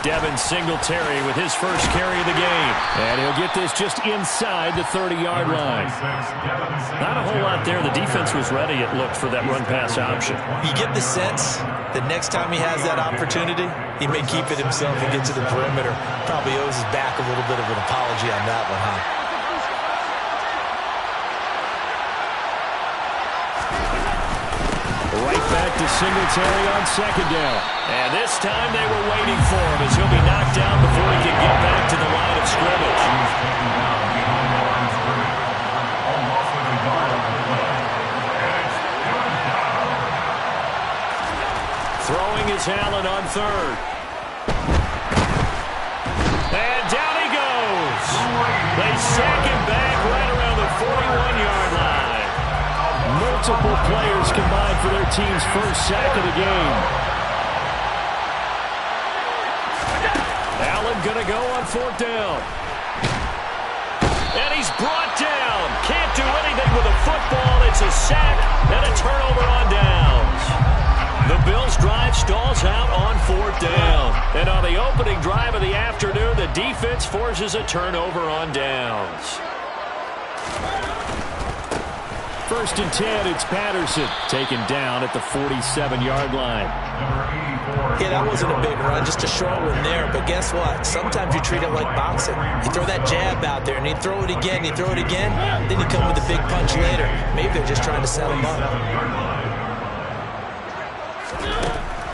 Devin Singletary with his first carry of the game. And he'll get this just inside the 30-yard line. Not a whole lot there. The defense was ready, it looked, for that run-pass option. You get the sense that next time he has that opportunity, he may keep it himself and get to the perimeter. Probably owes his back a little bit of an apology on that one, huh? Right back to Singletary on 2nd down. And this time they were waiting for him as he'll be knocked down before he can get back to the line of scrimmage. Throwing is Allen on 3rd. And down he goes. They sack him back right around the 41-yard line. Multiple players combined for their team's first sack of the game. Allen going to go on 4th down. And he's brought down. Can't do anything with a football. It's a sack and a turnover on downs. The Bills' drive stalls out on 4th down. And on the opening drive of the afternoon, the defense forces a turnover on downs. 1st and 10, it's Patterson, taken down at the 47-yard line. Yeah, that wasn't a big run, just a short one there. But guess what? Sometimes you treat it like boxing. You throw that jab out there, and you throw it again, then you come with a big punch later. Maybe they're just trying to set him up.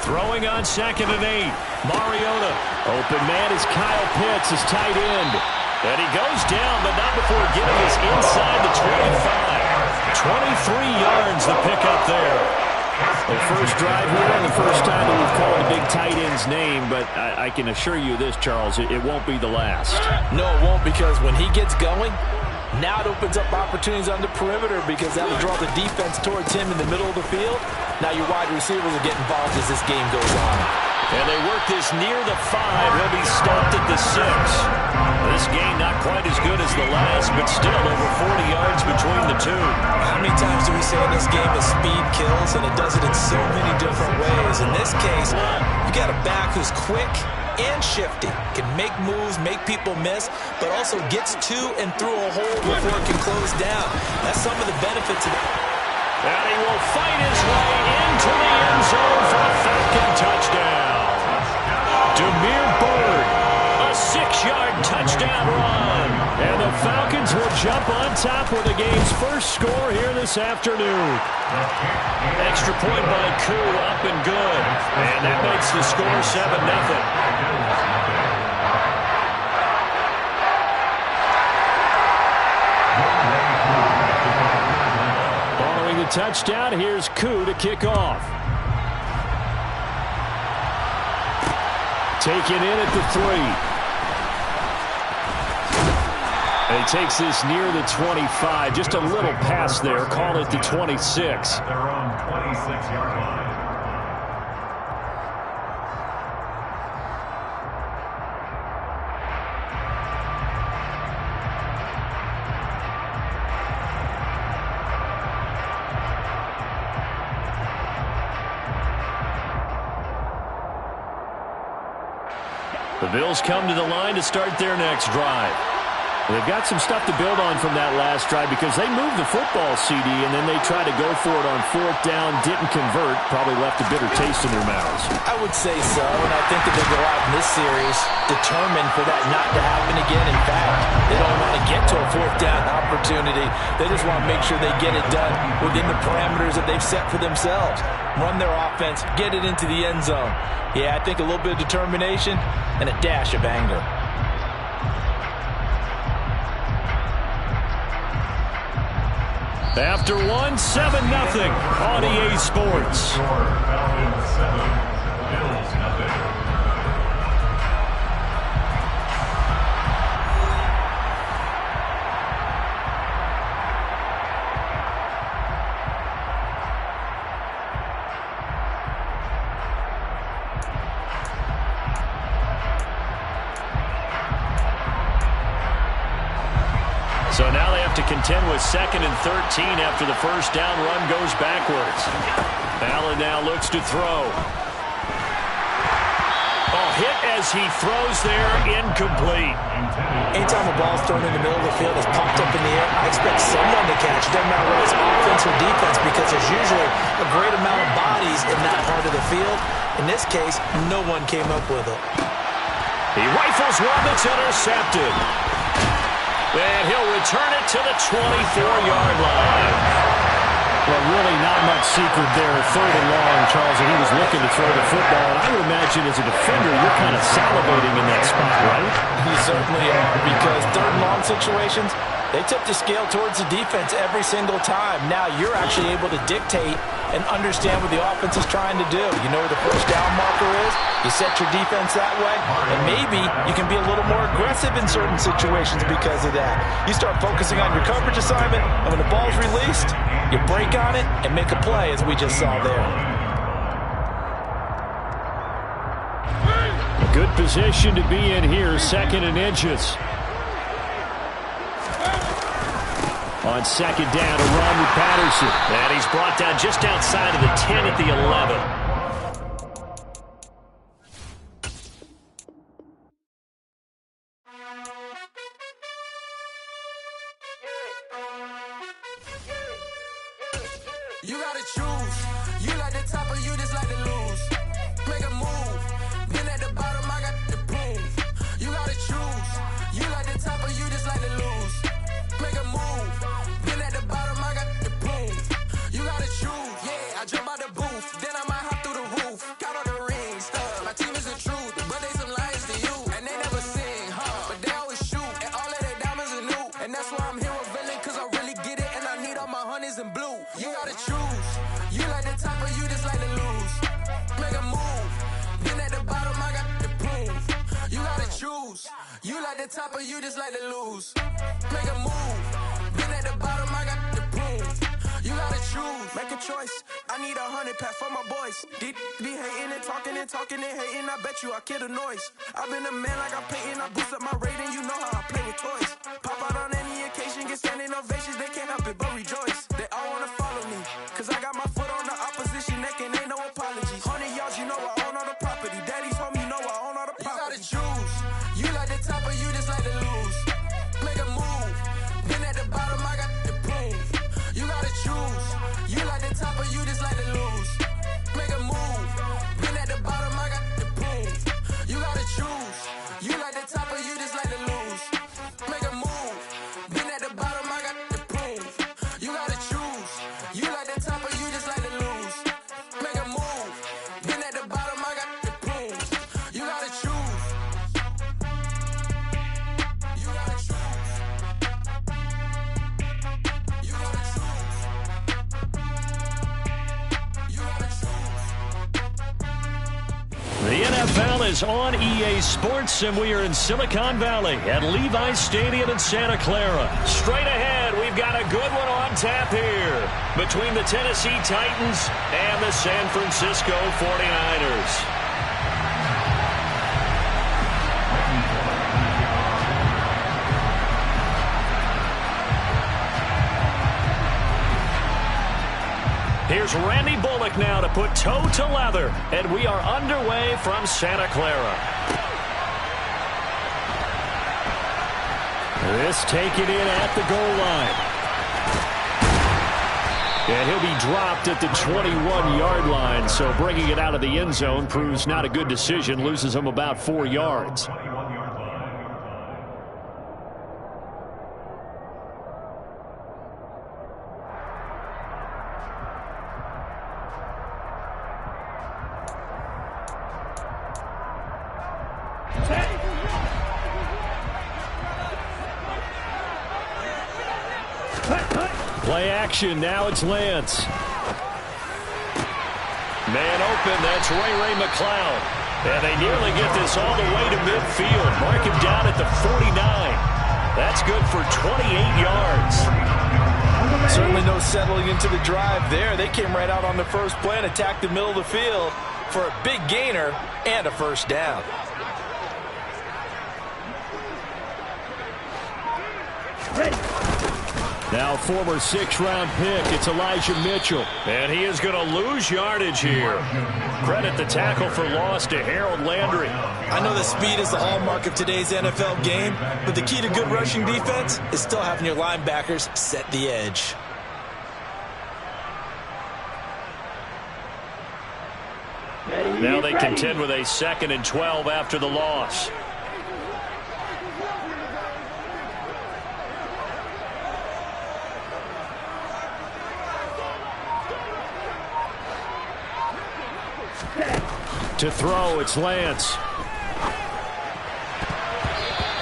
Throwing on 2nd and 8. Mariota. Open man is Kyle Pitts, his tight end. And he goes down, but not before getting us inside the 25. 23 yards to pick up there. The first drive here and the first time that we've called a big tight end's name, but I can assure you this, Charles, it won't be the last. No, it won't, because when he gets going, now it opens up opportunities on the perimeter because that'll draw the defense towards him in the middle of the field. Now your wide receivers will get involved as this game goes on. And they work this near the 5. He'll be stopped at the 6. This game not quite as good as the last, but still over 40 yards between the two. How many times do we say in this game that speed kills, and it does it in so many different ways? In this case, you got a back who's quick and shifty, can make moves, make people miss, but also gets to and through a hole before it can close down. That's some of the benefits of it. And he will fight his way into the end zone for a Falcon touchdown. Demir Bird, a 6-yard touchdown run. And the Falcons will jump on top with the game's first score here this afternoon. Extra point by Koo, up and good. And that makes the score 7-0. Following the touchdown, here's Koo to kick off. Taken in at the 3. And he takes this near the 25. Just a little pass there. Call it the 26. Their own 26-yard line. The Bills come to the line to start their next drive. They've got some stuff to build on from that last drive because they moved the football, CD, and then they tried to go for it on 4th down, didn't convert, probably left a bitter taste in their mouths. I would say so, and I think that they go out in this series determined for that not to happen again. In fact, they don't want to get to a 4th down opportunity. They just want to make sure they get it done within the parameters that they've set for themselves. Run their offense, get it into the end zone. Yeah, I think a little bit of determination and a dash of anger. After 1, 7-0 on EA Sports. Falcons 7, Bills nothing. So now they have to contend with 2nd and 13 after the first down run goes backwards. Allen now looks to throw. Hit as he throws there, incomplete. Anytime a ball's thrown in the middle of the field, it's popped up in the air, I expect someone to catch. Doesn't matter whether it's offense or defense because there's usually a great amount of bodies in that part of the field. In this case, no one came up with it. He rifles one that's intercepted. And he'll return it to the 24-yard line. Well, really not much secret there. 3rd and long, Charles, and he was looking to throw the football. And I would imagine as a defender, you're kind of salivating in that spot, right? You certainly are, because 3rd and long situations, they tip the scale towards the defense every single time. Now you're actually able to dictate and understand what the offense is trying to do. You know where the first down marker is. You set your defense that way, and maybe you can be a little more aggressive in certain situations because of that. You start focusing on your coverage assignment, and when the ball's released, you break on it and make a play, as we just saw there. Good position to be in here, 2nd and inches. On 2nd down, a run with Patterson. And he's brought down just outside of the 10 at the 11. You gotta choose. You like the top or you just like to lose. Make a move. Been at the bottom, I got the prove. You gotta choose. You like the top or you just like to lose. Make a move. Been at the bottom, I got the prove. You gotta choose. Yeah, I jump out the booth. Then I might hop through the roof. Count all the rings. My team is the truth. But they some liars to you. And they never sing, but they always shoot. And all of their diamonds are new. And that's why I'm here with villain, cause I really get it. And I need all my honeys in blue. You gotta choose. You like the top or you just like the top of you just like to lose. Make a move. Been at the bottom, I got the prove. You gotta choose, make a choice. I need 100 pack for my boys. Be hating and talking and hating. I bet you I kill the noise. I've been a man like I'm Peyton. I boost up my rating. You know how I play with toys. Pop out on any occasion, get standing ovations. They can't help it but rejoice. They all wanna follow me, cause I got my foot on the opposition neck and ain't no apologies. 100 yards, you know I own all the property. Daddy's home, you know I own all the property. You gotta choose. You like the top or you just like to lose. Make a move. Been at the bottom, I got the proof. You gotta choose. You like the top or you just like to lose. Make a move. Been at the bottom, I got the proof. You gotta choose. You like the top or you just like to lose. Make a move. Been at the bottom, I got the proof. You gotta choose. You like the top or you just like to lose. Make a move. Been at the bottom, I got the proof. You gotta choose. You gotta choose. You gotta choose. You gotta choose. The NFL is on EA Sports, and we are in Silicon Valley at Levi's Stadium in Santa Clara. Straight ahead, we've got a good one on tap here between the Tennessee Titans and the San Francisco 49ers. Here's Randy Bullock now to put toe to leather, and we are underway from Santa Clara. This taken in at the goal line. And he'll be dropped at the 21-yard line, so bringing it out of the end zone proves not a good decision, loses him about 4 yards. Play action, now it's Lance. Man open, that's Ray McCloud. And they nearly get this all the way to midfield. Mark him down at the 49. That's good for 28 yards. Certainly no settling into the drive there. They came right out on the first play and attacked the middle of the field for a big gainer and a first down. Now former 6th-round pick, it's Elijah Mitchell. And he is going to lose yardage here. Credit the tackle for loss to Harold Landry. I know that speed is the hallmark of today's NFL game, but the key to good rushing defense is still having your linebackers set the edge. Now they contend with a 2nd and 12 after the loss. To throw, it's Lance.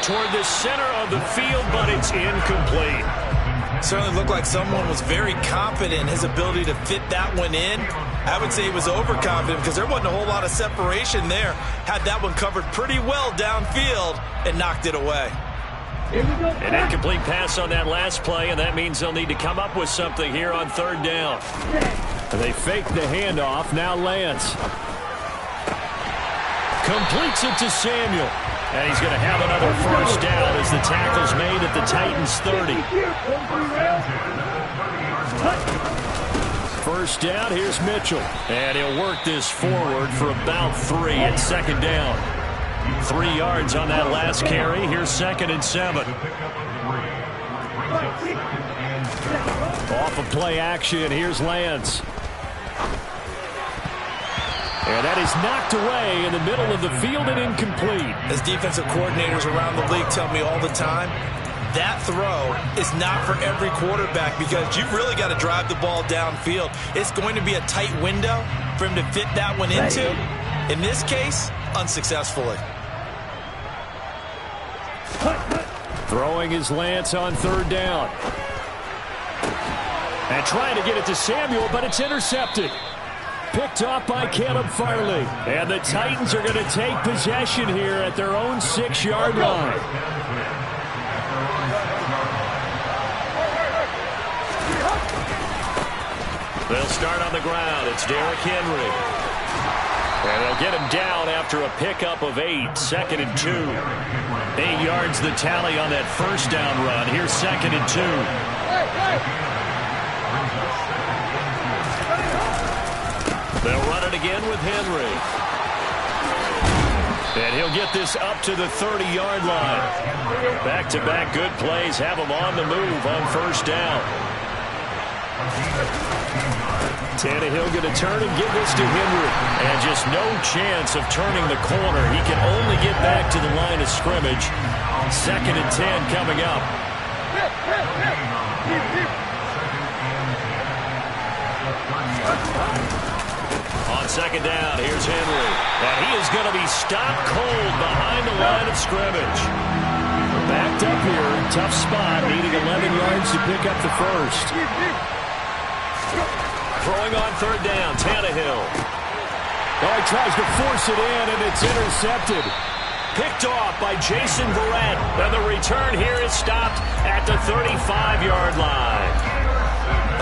Toward the center of the field, but it's incomplete. Certainly looked like someone was very confident in his ability to fit that one in. I would say he was overconfident because there wasn't a whole lot of separation there. Had that one covered pretty well downfield and knocked it away. An incomplete pass on that last play, and that means they'll need to come up with something here on 3rd down. They fake the handoff, now Lance. Completes it to Samuel. And he's going to have another first down as the tackle's made at the Titans' 30. First down, here's Mitchell. And he'll work this forward for about 3 at 2nd down. 3 yards on that last carry. Here's 2nd and 7. Off of play action, here's Lance. And that is knocked away in the middle of the field and incomplete. As defensive coordinators around the league tell me all the time, that throw is not for every quarterback because you've really got to drive the ball downfield. It's going to be a tight window for him to fit that one into. In this case, unsuccessfully. Throwing is Lance on 3rd down. And trying to get it to Samuel, but it's intercepted. Picked off by Caleb Farley. And the Titans are going to take possession here at their own 6-yard line. They'll start on the ground. It's Derrick Henry. And they'll get him down after a pickup of 8. 2nd and 2. 8 yards the tally on that first down run. Here's 2nd and 2. They'll run it again with Henry. And he'll get this up to the 30-yard line. Back-to-back good plays have him on the move on first down. Tannehill going to turn and give this to Henry. And just no chance of turning the corner. He can only get back to the line of scrimmage. 2nd and 10 coming up. On second down, here's Henry. And he is going to be stopped cold behind the line of scrimmage. Backed up here, tough spot, needing 11 yards to pick up the first. Throwing on third down, Tannehill. Oh, he tries to force it in, and it's intercepted. Picked off by Jason Verrett. And the return here is stopped at the 35-yard line.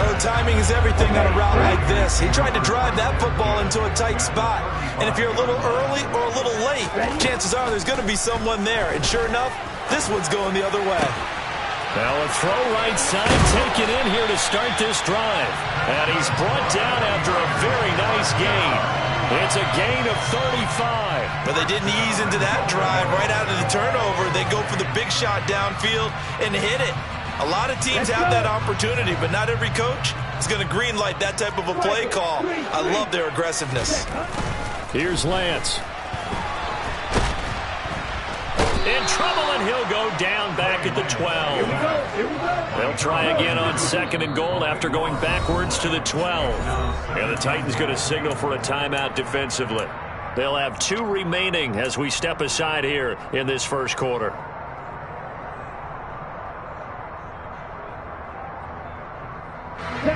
Oh, timing is everything on a route like this. He tried to drive that football into a tight spot. And if you're a little early or a little late, chances are there's going to be someone there. And sure enough, this one's going the other way. Now a throw right side taken in here to start this drive. And he's brought down after a very nice gain. It's a gain of 35. But they didn't ease into that drive right out of the turnover. They go for the big shot downfield and hit it. A lot of teams have that opportunity, but not every coach is going to green light that type of a play call. I love their aggressiveness. Here's Lance. In trouble, and he'll go down back at the 12. They'll try again on 2nd and goal after going backwards to the 12. And the Titans going to signal for a timeout defensively. They'll have 2 remaining as we step aside here in this first quarter.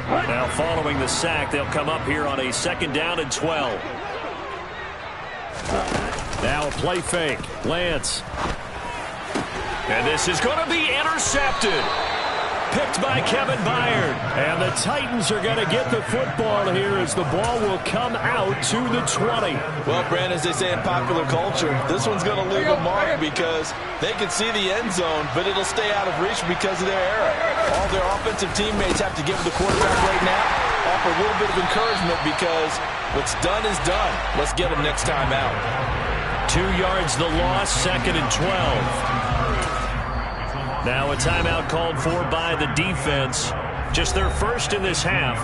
Now following the sack, they'll come up here on a 2nd down and 12. Now a play fake. Lance. And this is going to be intercepted. Picked by Kevin Byard. And the Titans are going to get the football here as the ball will come out to the 20. Well, Brandon, as they say in popular culture, this one's going to leave a mark because they can see the end zone, but it'll stay out of reach because of their error. All their offensive teammates have to give the quarterback right now, offer a little bit of encouragement because what's done is done. Let's get them next time out. 2 yards the loss, 2nd and 12. Now a timeout called for by the defense. Just their first in this half.